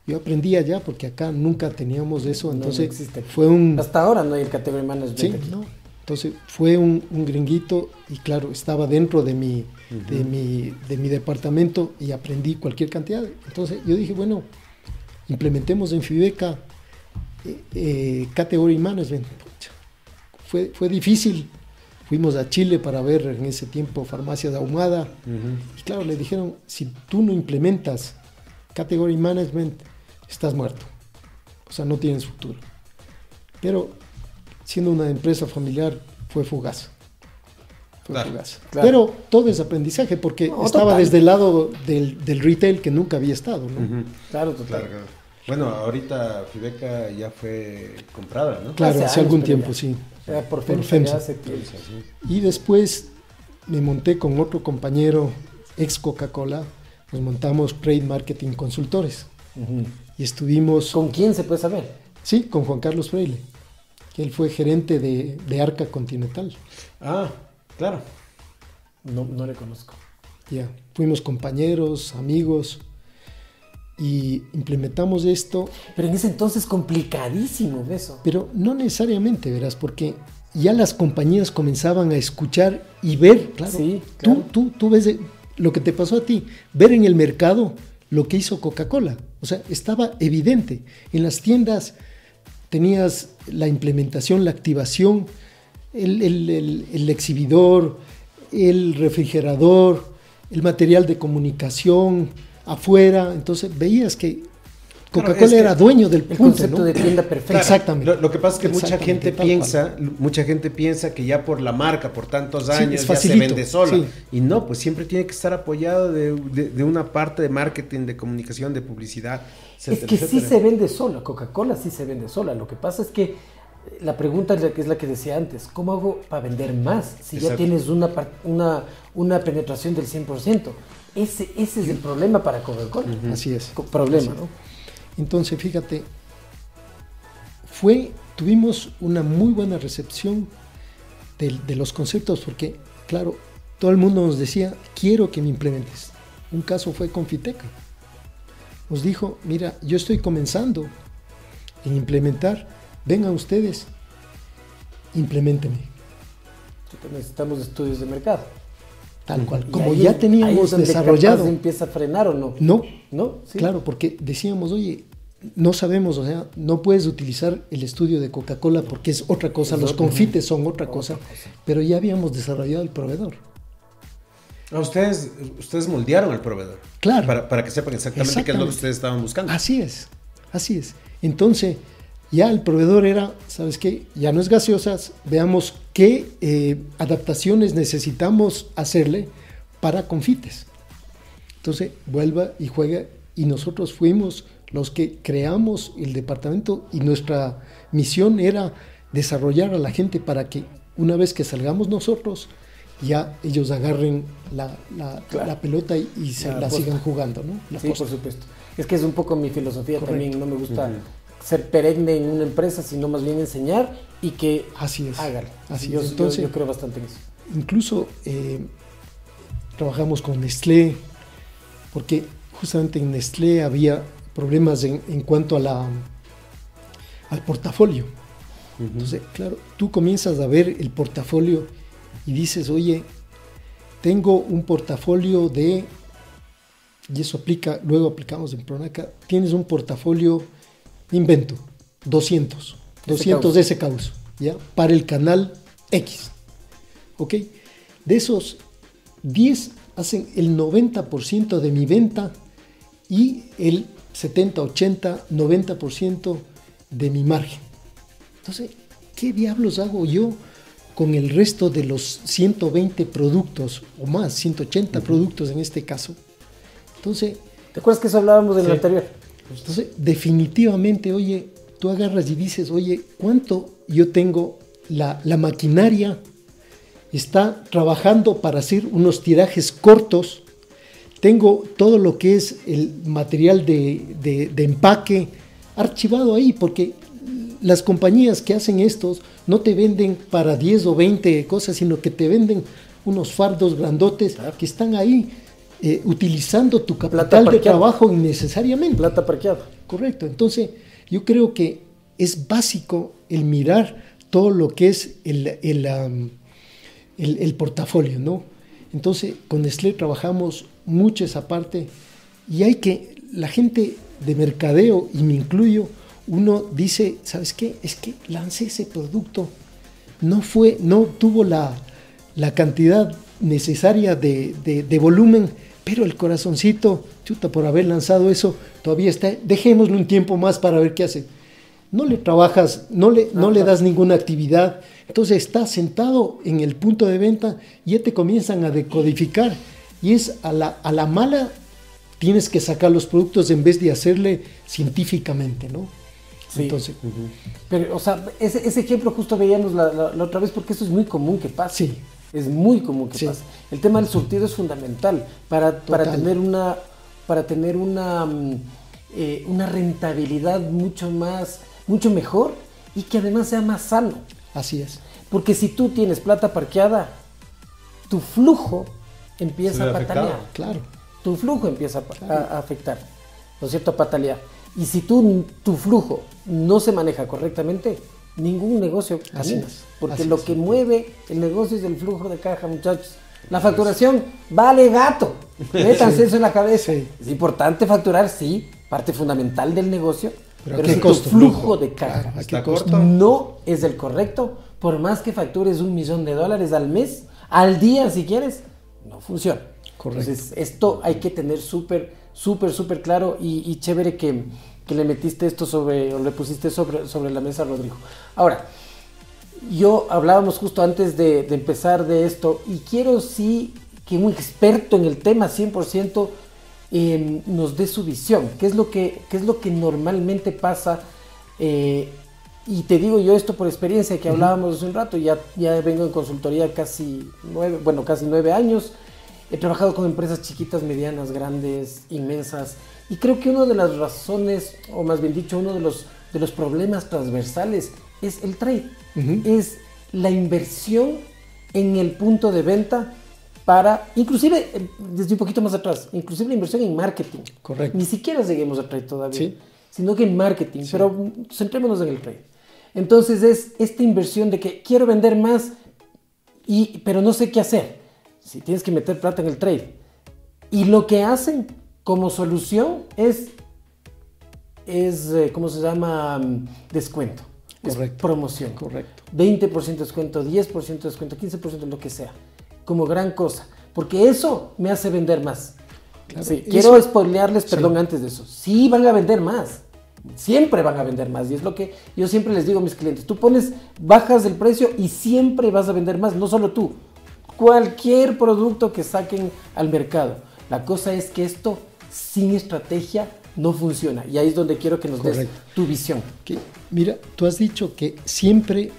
Yo aprendí allá porque acá nunca teníamos eso, entonces no existe. Fue un... Hasta ahora no hay el Category Management. Sí, aquí. no. Entonces fue un gringuito y claro, estaba dentro de mi departamento y aprendí cualquier cantidad. Entonces yo dije, bueno, implementemos en Fideca Category Management. Fue difícil. Fuimos a Chile para ver en ese tiempo farmacias de Ahumada. Y claro, le dijeron, si tú no implementas Category Management, estás muerto. O sea, no tienes futuro. Pero siendo una empresa familiar, fue fugaz. Claro. Pero todo es aprendizaje porque estaba total. desde el lado del retail que nunca había estado, ¿no? Claro, total. Claro. Bueno, ahorita Fideca ya fue comprada, ¿no? Claro, hace algún pero tiempo, sí. Por FEMSA. FEMSA. Hace tiempo. Y después me monté con otro compañero, ex Coca-Cola, nos montamos Trade Marketing Consultores. Y estuvimos... ¿Con quién se puede saber? Sí, con Juan Carlos Freile, que él fue gerente de Arca Continental. Ah, claro. No le conozco. Ya, fuimos compañeros, amigos, y implementamos esto. Pero en ese entonces complicadísimo eso. Pero no necesariamente, verás, porque ya las compañías comenzaban a escuchar y ver, claro, Sí, claro. Tú ves lo que te pasó a ti, ver en el mercado lo que hizo Coca-Cola. O sea, estaba evidente. En las tiendas tenías la implementación, la activación, el exhibidor, el refrigerador, el material de comunicación afuera. Entonces veías que Coca-Cola Claro, es que era dueño del El punto, concepto ¿no? de tienda perfecta. Claro, Exactamente. Lo que pasa es que mucha Exactamente, gente mucha gente piensa que ya por la marca, por tantos Sí, años, es ya se facilito, vende sola. sí. Y no, pues siempre tiene que estar apoyado de una parte de marketing, de comunicación, de publicidad, Es etcétera, que sí etcétera. se vende sola, Coca-Cola sí se vende sola. Lo que pasa es que la pregunta es la que decía antes, ¿cómo hago para vender más si ya Exacto. tienes una penetración del 100%? Ese es el problema para Coca-Cola. Así es. Problema, Así ¿no? Entonces, fíjate, tuvimos una muy buena recepción de los conceptos porque, claro, todo el mundo nos decía, quiero que me implementes. Un caso fue Confiteca. Nos dijo, mira, yo estoy comenzando en implementar, vengan ustedes, implementenme. Necesitamos estudios de mercado. Tal cual. Y Como ahí ya ahí teníamos es donde desarrollado. capaz empieza a frenar o no. No, ¿No? Sí. claro, porque decíamos, oye, no sabemos, o sea, no puedes utilizar el estudio de Coca-Cola porque es otra cosa, Es los otra, confites son otra cosa, pero ya habíamos desarrollado el proveedor. Ustedes moldearon al proveedor. Claro. Para que sepan exactamente qué es lo que Exactamente. ustedes estaban buscando. Así es, así es. Entonces, ya el proveedor era, ¿sabes qué? Ya no es gaseosas, veamos qué adaptaciones necesitamos hacerle para confites. Entonces, vuelva y juega, y nosotros fuimos los que creamos el departamento y nuestra misión era desarrollar a la gente para que una vez que salgamos nosotros, ya ellos agarren la pelota y se la sigan jugando, ¿no? La Sí, posta. por supuesto. Es que es un poco mi filosofía Correcto. también. No me gusta ser perenne en una empresa, sino más bien enseñar y que Así es. hagan. Así yo, es. Entonces, yo creo bastante en eso. incluso trabajamos con Nestlé, porque justamente en Nestlé había problemas en cuanto a al portafolio. Entonces, claro, tú comienzas a ver el portafolio y dices, oye, tengo un portafolio de, y eso aplica, luego aplicamos en Pronaca, tienes un portafolio, invento, 200 SKUs, ¿ya? Para el canal X, ¿ok? De esos, 10 hacen el 90% de mi venta y el 70, 80, 90% de mi margen. Entonces, ¿qué diablos hago yo con el resto de los 120 productos o más, 180 productos en este caso? Entonces, ¿Te acuerdas que eso hablábamos en el Sí. anterior? entonces, definitivamente, oye, tú agarras y dices, oye, ¿cuánto yo tengo? La maquinaria está trabajando para hacer unos tirajes cortos. Tengo todo lo que es el material de empaque archivado ahí, porque las compañías que hacen estos no te venden para 10 o 20 cosas, sino que te venden unos fardos grandotes que están ahí utilizando tu capital de parqueada. trabajo innecesariamente. Plata parqueada. Correcto. Entonces, yo creo que es básico el mirar todo lo que es el portafolio, ¿no? Entonces, con Nestlé trabajamos mucho esa parte y hay que, la gente de mercadeo, y me incluyo, uno dice, ¿sabes qué? Es que lancé ese producto, no tuvo la cantidad necesaria de volumen, pero el corazoncito, chuta, por haber lanzado eso, todavía está, dejémosle un tiempo más para ver qué hace. No le trabajas, no le das ninguna actividad, entonces está sentado en el punto de venta y ya te comienzan a decodificar y es a la mala tienes que sacar los productos en vez de hacerle científicamente, ¿no? Sí. Entonces, Pero, o sea, ese ejemplo justo veíamos la otra vez porque eso es muy común que pase. Sí. Es muy común que Sí. pase. El tema del surtido es fundamental para tener una rentabilidad mucho mejor y que además sea más sano. así es. Porque si tú tienes plata parqueada, tu flujo empieza Se ve a patalear. afectado. Claro. Tu flujo empieza a afectar, ¿no es cierto? A patalear. Y si tu flujo no se maneja correctamente, ningún negocio Así camina. es, Porque así lo es. que mueve el negocio es el flujo de caja, muchachos. La facturación vale gato. Métanse eso en la cabeza. Sí. Es importante facturar, sí, parte fundamental del negocio. Pero Pero ¿a qué si costo? tu flujo de caja Claro, ¿a qué Está costo? corto. no es el correcto, por más que factures $1 millón al mes, al día si quieres, no funciona. Correcto. Entonces, esto hay que tener súper claro y chévere que que le metiste esto o le pusiste sobre la mesa, Rodrigo. Ahora, hablábamos justo antes de empezar de esto, y quiero sí que un experto en el tema 100% nos dé su visión. ¿Qué es lo que normalmente pasa? Y te digo yo esto por experiencia, que hablábamos hace un rato. Ya vengo en consultoría casi 9 años. He trabajado con empresas chiquitas, medianas, grandes, inmensas, y creo que una de las razones, o más bien dicho, uno de los problemas transversales es el trade. Es la inversión en el punto de venta para, inclusive, desde un poquito más atrás, inclusive la inversión en marketing. Correcto. Ni siquiera lleguemos a trade todavía, sí, sino que en marketing, sí. pero centrémonos en el trade. Entonces es esta inversión de que quiero vender más, pero no sé qué hacer. Si tienes que meter plata en el trade. Y lo que hacen como solución es ¿cómo se llama? Descuento. Correcto. Es promoción. Correcto. 20% descuento, 10% descuento, 15%, lo que sea. Como gran cosa. Porque eso me hace vender más. Claro, sí, quiero spoilearles, perdón, antes de eso. Sí van a vender más. Siempre van a vender más. Y es lo que yo siempre les digo a mis clientes. Tú bajas el precio y siempre vas a vender más. No solo tú. Cualquier producto que saquen al mercado. La cosa es que esto sin estrategia no funciona. Y ahí es donde quiero que nos des tu visión. Mira, tú has dicho que siempre,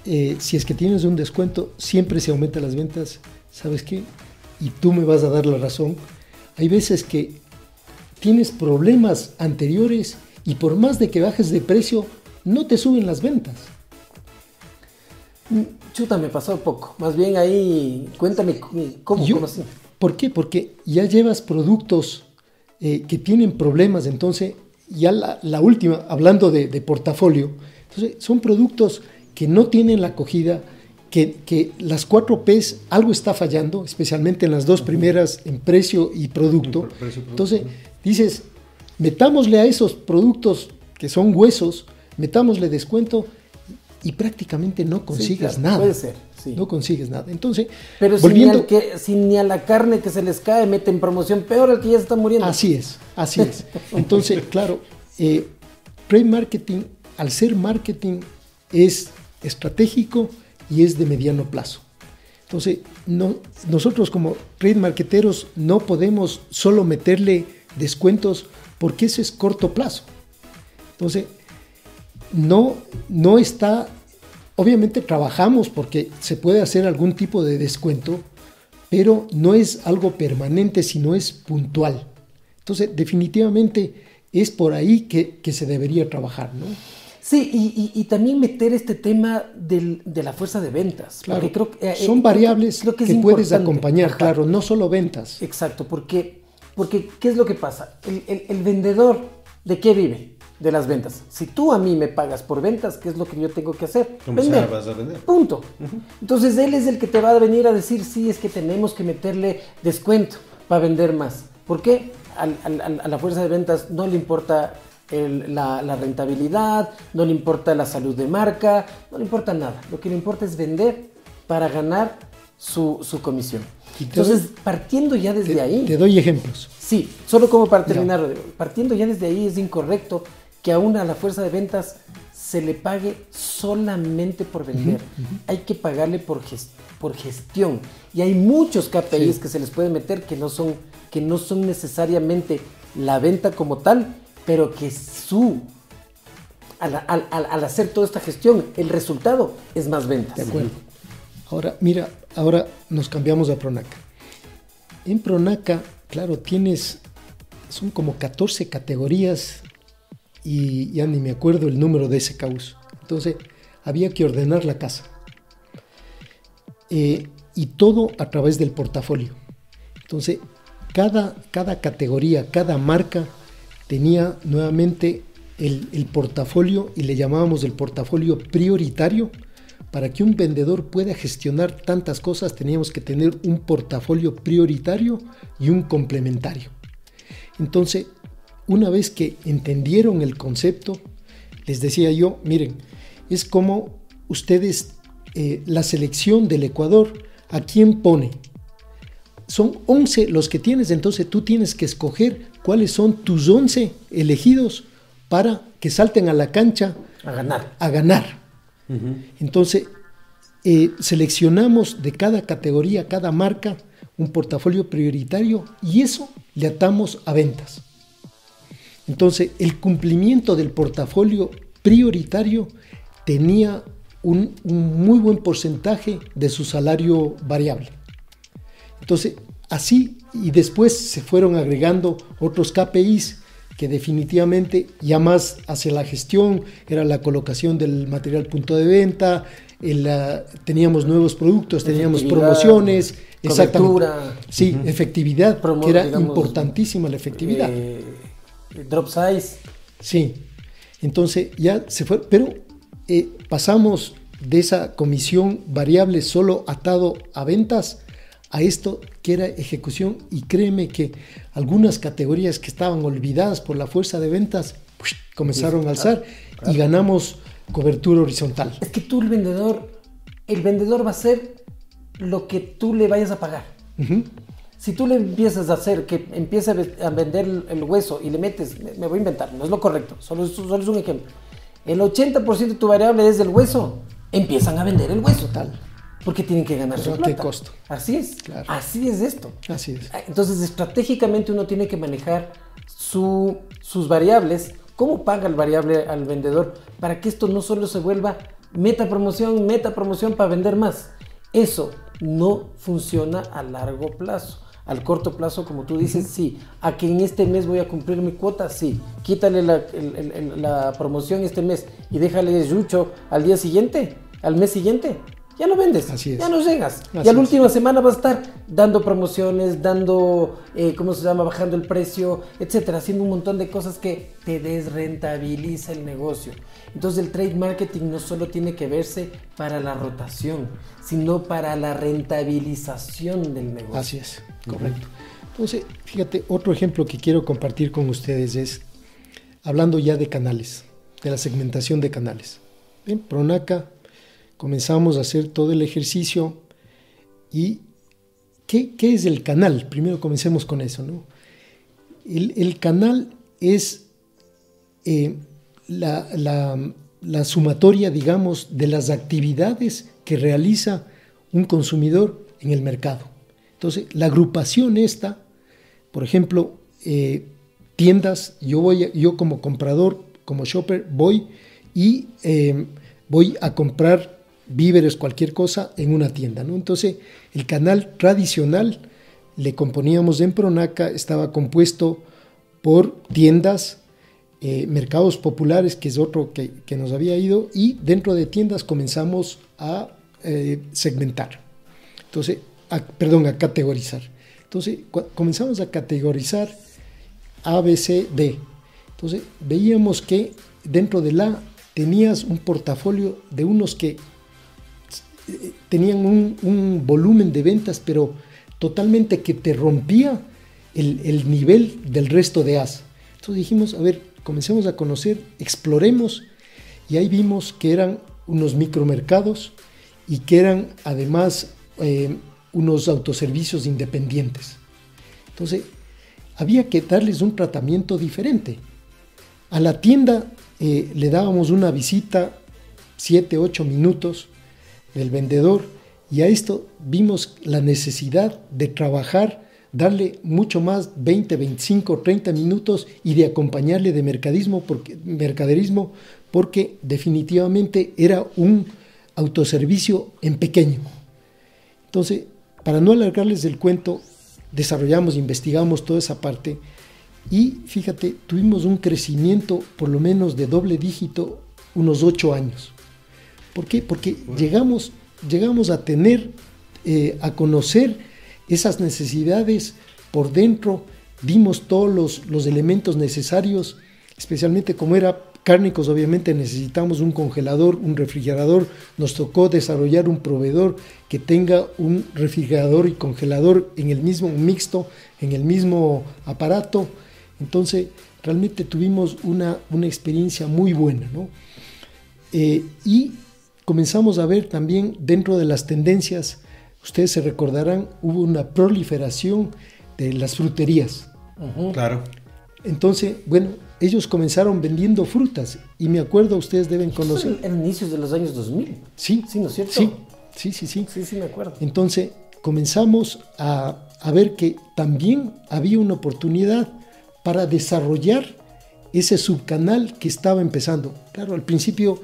si es que tienes un descuento, siempre se aumentan las ventas. ¿Sabes qué? Y tú me vas a dar la razón. Hay veces que tienes problemas anteriores y por más de que bajes de precio, no te suben las ventas. Chuta, me pasó poco. Más bien ahí, cuéntame cómo así. ¿Por qué? Porque ya llevas productos que tienen problemas. Entonces, ya la última, hablando de portafolio, entonces son productos que no tienen la acogida, que las 4 P's algo está fallando, especialmente en las 2 primeras, en precio y producto. Entonces, dices, metámosle a esos productos que son huesos, metámosle descuento, y prácticamente no consigues nada. Puede ser, sí. No consigues nada. Entonces, pero si ni a la carne que se les cae meten promoción, peor al que ya se está muriendo. Así es. Entonces, claro, trade marketing, al ser marketing, es estratégico y es de mediano plazo. Entonces, nosotros como trade marketeros no podemos solo meterle descuentos porque eso es corto plazo. Entonces, no está, obviamente trabajamos porque se puede hacer algún tipo de descuento, pero no es algo permanente, sino es puntual. Entonces, definitivamente es por ahí que se debería trabajar, ¿no? Sí, y también meter este tema de la fuerza de ventas. Claro, porque creo que, son variables que puedes acompañar, claro, no solo ventas. Exacto, porque ¿qué es lo que pasa? El vendedor, ¿de qué vive? De las ventas. Si tú a mí me pagas por ventas, ¿qué es lo que yo tengo que hacer? Vender. Vas a vender. Punto. Entonces él es el que te va a venir a decir, sí, es que tenemos que meterle descuento para vender más. ¿Por qué? A la fuerza de ventas no le importa la rentabilidad, no le importa la salud de marca, no le importa nada. Lo que le importa es vender para ganar su comisión. Entonces, partiendo ya desde ahí... Te doy ejemplos. Sí, solo como para terminar, partiendo ya desde ahí es incorrecto que aún a la fuerza de ventas se le pague solamente por vender. Hay que pagarle por gestión. Y hay muchos KPIs que se les puede meter que no son necesariamente la venta como tal, pero que al hacer toda esta gestión, el resultado es más ventas. De acuerdo. Ahora, mira, nos cambiamos a Pronaca. En Pronaca, claro, son como 14 categorías y ya ni me acuerdo el número de SKUs. Entonces, había que ordenar la casa. Y todo a través del portafolio. Entonces, cada categoría, cada marca tenía nuevamente el portafolio, y le llamábamos el portafolio prioritario. Para que un vendedor pueda gestionar tantas cosas, teníamos que tener un portafolio prioritario y un complementario. Entonces, una vez que entendieron el concepto, les decía yo, miren, es como ustedes, la selección del Ecuador, ¿a quién pone? Son 11 los que tienes, entonces tú tienes que escoger cuáles son tus 11 elegidos para que salten a la cancha a ganar. Uh-huh. Entonces, seleccionamos de cada categoría, cada marca, un portafolio prioritario y eso le atamos a ventas. Entonces, el cumplimiento del portafolio prioritario tenía un muy buen porcentaje de su salario variable. Entonces, así, y después se fueron agregando otros KPIs que definitivamente ya más hacia la gestión, era la colocación del material punto de venta, teníamos nuevos productos, teníamos promociones, cobertura, sí, efectividad, que era importantísima la efectividad. Drop size. Sí, entonces ya se fue, pero pasamos de esa comisión variable solo atado a ventas a esto que era ejecución, y créeme que algunas categorías que estaban olvidadas por la fuerza de ventas comenzaron a alzar y ganamos cobertura horizontal. Es que tú el vendedor va a hacer lo que tú le vayas a pagar. Uh-huh. Si tú le empiezas a hacer que empiece a vender el hueso y le metes, me voy a inventar, no es lo correcto, solo es un ejemplo. El 80% de tu variable es del hueso, empiezan a vender el hueso tal. Porque tienen que ganar su plata. ¿Qué costo? Así es, claro. Así es esto. Así es. Entonces, estratégicamente uno tiene que manejar sus variables, cómo paga el variable al vendedor, para que esto no solo se vuelva meta promoción para vender más. Eso no funciona a largo plazo. Al corto plazo, como tú dices, sí. A que en este mes voy a cumplir mi cuota, sí. Quítale la promoción este mes y déjale yucho al día siguiente, al mes siguiente. Ya no vendes, ya no llegas. Y a la última semana vas a estar dando promociones, bajando el precio, etcétera, haciendo un montón de cosas que te desrentabiliza el negocio. Entonces el trade marketing no solo tiene que verse para la rotación, sino para la rentabilización del negocio. Así es, correcto. Entonces, fíjate, otro ejemplo que quiero compartir con ustedes es, hablando ya de canales, de la segmentación de canales. En Pronaca comenzamos a hacer todo el ejercicio. ¿Y qué es el canal? Primero comencemos con eso, ¿no? El canal es la sumatoria, digamos, de las actividades que realiza un consumidor en el mercado. Entonces, la agrupación esta, por ejemplo, tiendas, yo como comprador, como shopper, voy a comprar víveres, cualquier cosa en una tienda, ¿no? Entonces, el canal tradicional le componíamos en Pronaca, estaba compuesto por tiendas, mercados populares, que es otro que nos había ido, y dentro de tiendas comenzamos a segmentar. Entonces, a categorizar. Entonces, comenzamos a categorizar A, B, C, D. Entonces, veíamos que dentro de la tenías un portafolio de unos que tenían un volumen de ventas, pero totalmente que te rompía el nivel del resto de As. Entonces dijimos, a ver, comencemos a conocer, exploremos, y ahí vimos que eran unos micromercados y que eran además unos autoservicios independientes. Entonces, había que darles un tratamiento diferente. A la tienda le dábamos una visita 7-8 minutos del vendedor, y a esto vimos la necesidad de trabajar, darle mucho más, 20, 25, 30 minutos, y de acompañarle de mercaderismo, porque definitivamente era un autoservicio en pequeño. Entonces, para no alargarles el cuento, desarrollamos, investigamos toda esa parte, y fíjate, tuvimos un crecimiento por lo menos de doble dígito unos 8 años. ¿Por qué? Porque llegamos a tener, a conocer esas necesidades por dentro, dimos todos los elementos necesarios, especialmente como era cárnicos, obviamente necesitamos un congelador, un refrigerador, nos tocó desarrollar un proveedor que tenga un refrigerador y congelador en el mismo mixto, en el mismo aparato. Entonces realmente tuvimos una experiencia muy buena, ¿no? Y comenzamos a ver también dentro de las tendencias, ustedes se recordarán, hubo una proliferación de las fruterías. Uh-huh. Claro. Entonces, bueno, ellos comenzaron vendiendo frutas y me acuerdo, ustedes deben conocer. En inicios de los años 2000. Sí. Sí, ¿no es cierto? Sí. Sí, me acuerdo. Entonces comenzamos a ver que también había una oportunidad para desarrollar ese subcanal que estaba empezando. Claro, al principio,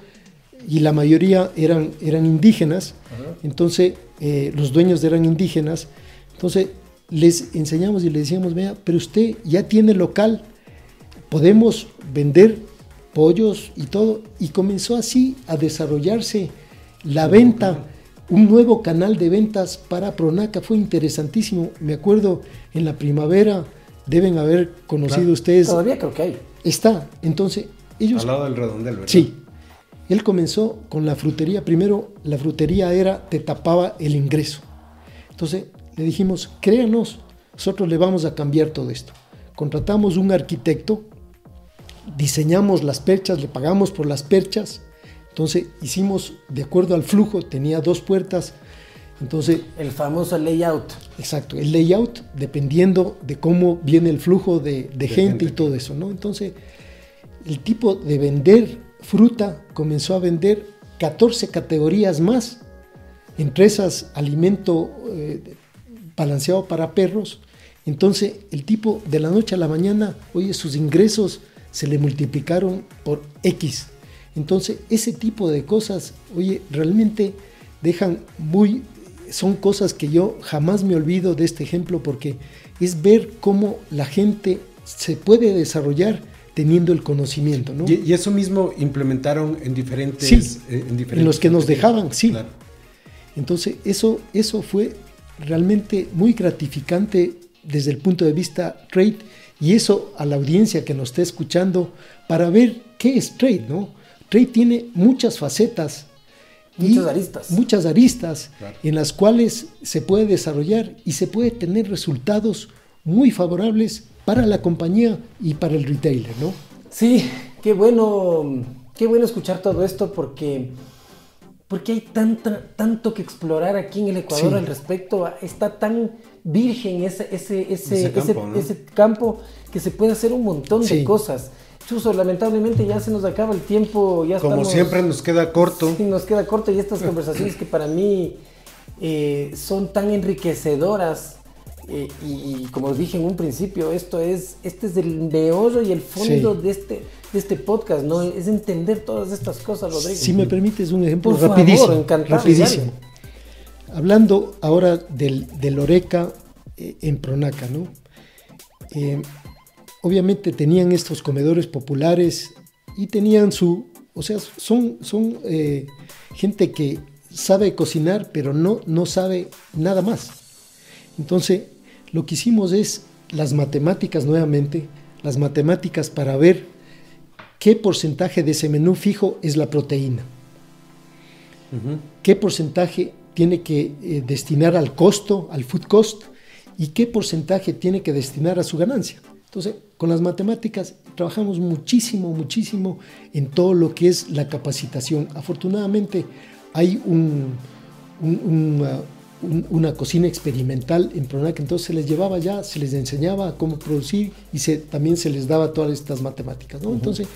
y la mayoría eran indígenas, entonces los dueños eran indígenas, entonces les enseñamos y les decíamos, vea, pero usted ya tiene local, podemos vender pollos y todo, y comenzó así a desarrollarse la venta, un nuevo canal de ventas para Pronaca. Fue interesantísimo. Me acuerdo en la primavera, deben haber conocido ustedes. Todavía creo que hay. Está, entonces ellos... Al lado del redondel, ¿verdad? Sí. Él comenzó con la frutería. Primero, la frutería te tapaba el ingreso. Entonces le dijimos, créanos, nosotros le vamos a cambiar todo esto. Contratamos un arquitecto, diseñamos las perchas, le pagamos por las perchas. Entonces hicimos de acuerdo al flujo, tenía 2 puertas. Entonces, el famoso layout. Exacto, el layout dependiendo de cómo viene el flujo de gente y todo eso, ¿no? Entonces, el tipo de vender fruta comenzó a vender 14 categorías más, entre esas alimento balanceado para perros. Entonces, el tipo de la noche a la mañana, oye, sus ingresos se le multiplicaron por X. Entonces, ese tipo de cosas, oye, realmente son cosas que yo jamás me olvido de este ejemplo, porque es ver cómo la gente se puede desarrollar teniendo el conocimiento, ¿no? Y eso mismo implementaron en diferentes... Sí, en los que nos dejaban, sí. Claro. Entonces, eso fue realmente muy gratificante desde el punto de vista trade, y eso a la audiencia que nos esté escuchando, para ver qué es trade, ¿no? Trade tiene muchas facetas, muchas aristas, claro, en las cuales se puede desarrollar y se puede tener resultados muy favorables para la compañía y para el retailer, ¿no? Sí, qué bueno escuchar todo esto, porque hay tanto que explorar aquí en el Ecuador, sí, al respecto. Está tan virgen ese campo, que se puede hacer un montón, sí, de cosas. Chuso, lamentablemente ya se nos acaba el tiempo. Como siempre nos queda corto. Sí, nos queda corto, y estas conversaciones que para mí son tan enriquecedoras, y como os dije en un principio, este es el meollo y el fondo, sí, de este podcast, ¿no? Es entender todas estas cosas, Rodrigo. Si me permites un ejemplo, por rapidísimo, favor, rapidísimo. Hablando ahora del Oreca en Pronaca, ¿no? Obviamente tenían estos comedores populares y tenían son gente que sabe cocinar, pero no sabe nada más. Entonces, lo que hicimos es las matemáticas nuevamente, las matemáticas para ver qué porcentaje de ese menú fijo es la proteína, qué porcentaje tiene que destinar al costo, al food cost, y qué porcentaje tiene que destinar a su ganancia. Entonces, con las matemáticas trabajamos muchísimo en todo lo que es la capacitación. Afortunadamente hay una cocina experimental en Pronaca, entonces se les enseñaba cómo producir, y también se les daba todas estas matemáticas, ¿no? Entonces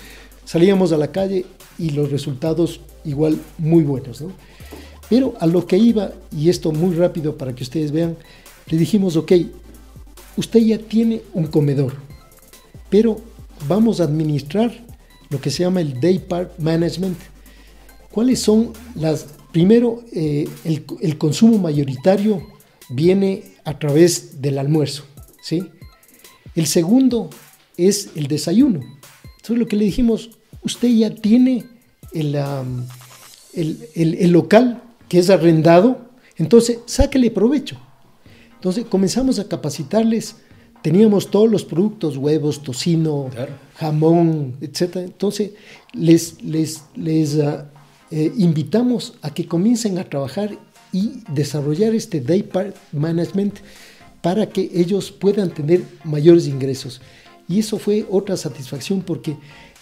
salíamos a la calle y los resultados igual muy buenos, ¿no? Pero a lo que iba, y esto muy rápido para que ustedes vean, le dijimos, ok, usted ya tiene un comedor, pero vamos a administrar lo que se llama el day part management. ¿Cuáles son primero, el consumo mayoritario viene a través del almuerzo, ¿sí? El segundo es el desayuno. Entonces lo que le dijimos, usted ya tiene el local que es arrendado, entonces sáquele provecho. Entonces comenzamos a capacitarles. Teníamos todos los productos, huevos, tocino, claro, jamón, etc. Entonces les invitamos a que comiencen a trabajar y desarrollar este day part management para que ellos puedan tener mayores ingresos. Y eso fue otra satisfacción, porque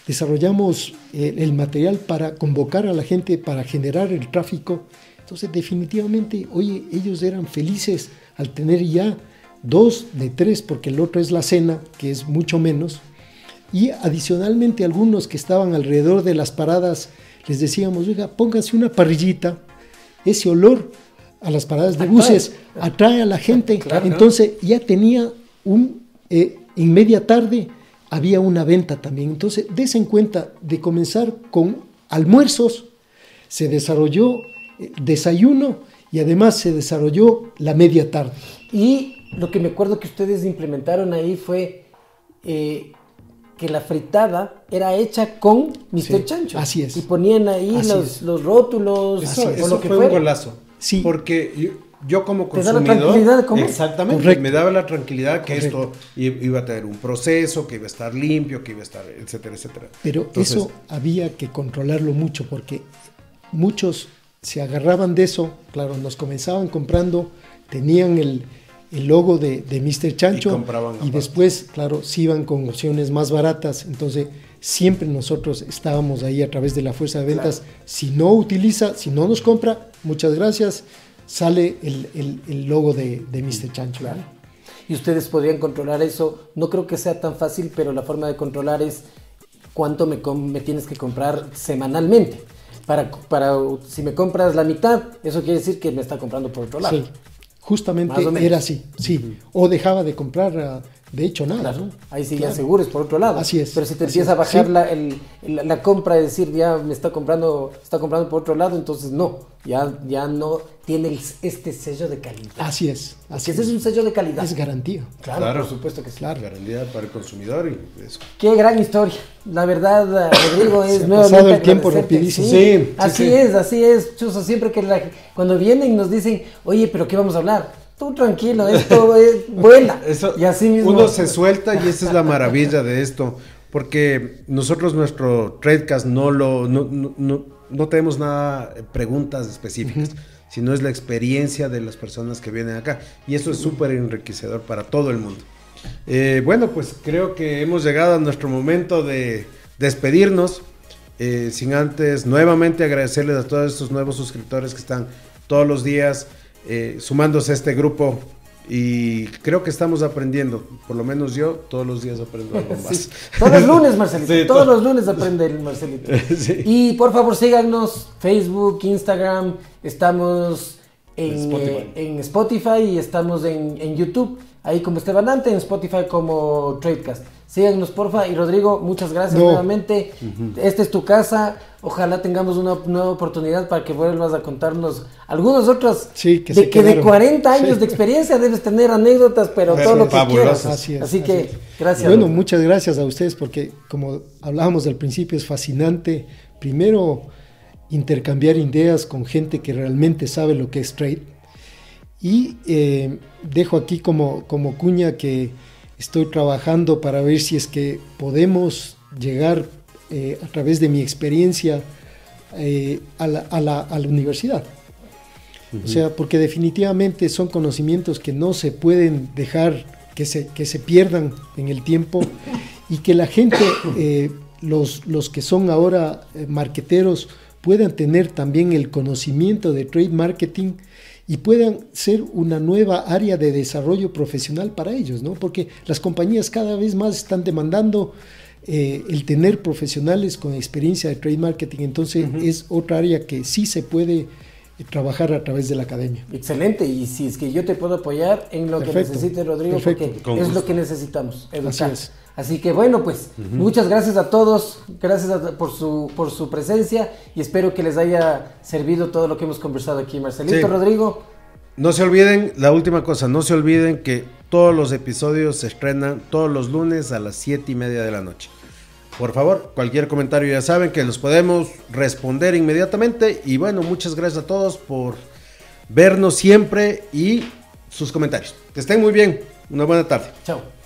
desarrollamos el material para convocar a la gente, para generar el tráfico. Entonces definitivamente, oye, ellos eran felices al tener ya 2 de 3, porque el otro es la cena, que es mucho menos. Y adicionalmente algunos que estaban alrededor de las paradas, les decíamos, oiga, pónganse una parrillita, ese olor a las paradas de buses atrae a la gente. Claro. Entonces ya tenía en media tarde había una venta también. Entonces, des en cuenta de comenzar con almuerzos, se desarrolló desayuno y además se desarrolló la media tarde. Y lo que me acuerdo que ustedes implementaron ahí fue que la fritada era hecha con Mr. Chancho. Así es. Y ponían ahí los rótulos. Eso lo que fue un golazo. Sí. Porque yo como consumidor, te da la tranquilidad de comer. Exactamente, correcto, me daba la tranquilidad que esto iba a tener un proceso, que iba a estar limpio, que iba a estar, etcétera, etcétera. Pero entonces, eso había que controlarlo mucho porque muchos se agarraban de eso, claro, nos comenzaban comprando, tenían el logo de Mr. Chancho y después, claro, se iban con opciones más baratas, entonces siempre nosotros estábamos ahí a través de la fuerza de ventas, claro. Si no utiliza, si no nos compra, muchas gracias, sale el logo de Mr. Chancho. Claro. Y ustedes podrían controlar eso, no creo que sea tan fácil, pero la forma de controlar es cuánto me tienes que comprar semanalmente. Para si me compras la mitad, eso quiere decir que me está comprando por otro lado. Sí, justamente era así, sí. O dejaba de comprar, de hecho, nada. Claro. ¿No? Ahí sí, claro. Ya seguro es por otro lado. Así es. Pero si te empieza a bajar la compra, es decir, ya me está comprando por otro lado, entonces ya no tiene este sello de calidad. Así es. Así ese es un sello de calidad. Es garantía. Claro, por supuesto que sí. Claro. Garantía para el consumidor y eso. Qué gran historia. La verdad, Rodrigo, es nuevamente pasado el tiempo rapidísimo. Sí, así es, Chuzo. Siempre que cuando vienen nos dicen, oye, ¿pero qué vamos a hablar? Tú tranquilo, esto vuela. Y así mismo uno se suelta y esa es la maravilla de esto, porque nosotros nuestro Tradecast no tenemos nada, preguntas específicas, sino es la experiencia de las personas que vienen acá y eso es súper enriquecedor para todo el mundo. Bueno, pues creo que hemos llegado a nuestro momento de despedirnos, sin antes nuevamente agradecerles a todos estos nuevos suscriptores que están todos los días sumándose a este grupo y creo que estamos aprendiendo, por lo menos yo todos los días aprendo algo más. Sí. Todos los lunes, Marcelito, sí, todos los lunes aprende el Marcelito. Sí. Y por favor síganos, Facebook, Instagram, estamos en Spotify y estamos en YouTube, ahí como Esteban Dante, en Spotify como Tradecast. Síganos, porfa. Y Rodrigo, muchas gracias nuevamente. Esta es tu casa. Ojalá tengamos una nueva oportunidad para que vuelvas a contarnos algunos otros. Sí, que de 40 años de experiencia debes tener anécdotas, pero todo lo que quieras. Así que, gracias. Bueno, muchas gracias a ustedes porque, como hablábamos al principio, es fascinante. Primero, intercambiar ideas con gente que realmente sabe lo que es trade. Y dejo aquí como cuña que estoy trabajando para ver si es que podemos llegar a través de mi experiencia a la universidad. O sea, porque definitivamente son conocimientos que no se pueden dejar que se pierdan en el tiempo y que la gente, los que son ahora marketeros, puedan tener también el conocimiento de trade marketing y puedan ser una nueva área de desarrollo profesional para ellos, ¿no? Porque las compañías cada vez más están demandando el tener profesionales con experiencia de trade marketing, entonces es otra área que sí se puede trabajar a través de la academia. Excelente, y si es que yo te puedo apoyar en lo que necesite, Rodrigo, porque es lo que necesitamos, educar. Así que bueno, pues muchas gracias a todos, gracias por su presencia y espero que les haya servido todo lo que hemos conversado aquí, Marcelito. Sí. Rodrigo. No se olviden, la última cosa, no se olviden que todos los episodios se estrenan todos los lunes a las 7:30 de la noche. Por favor, cualquier comentario ya saben que los podemos responder inmediatamente y bueno, muchas gracias a todos por vernos siempre y sus comentarios. Que estén muy bien, una buena tarde. Chao.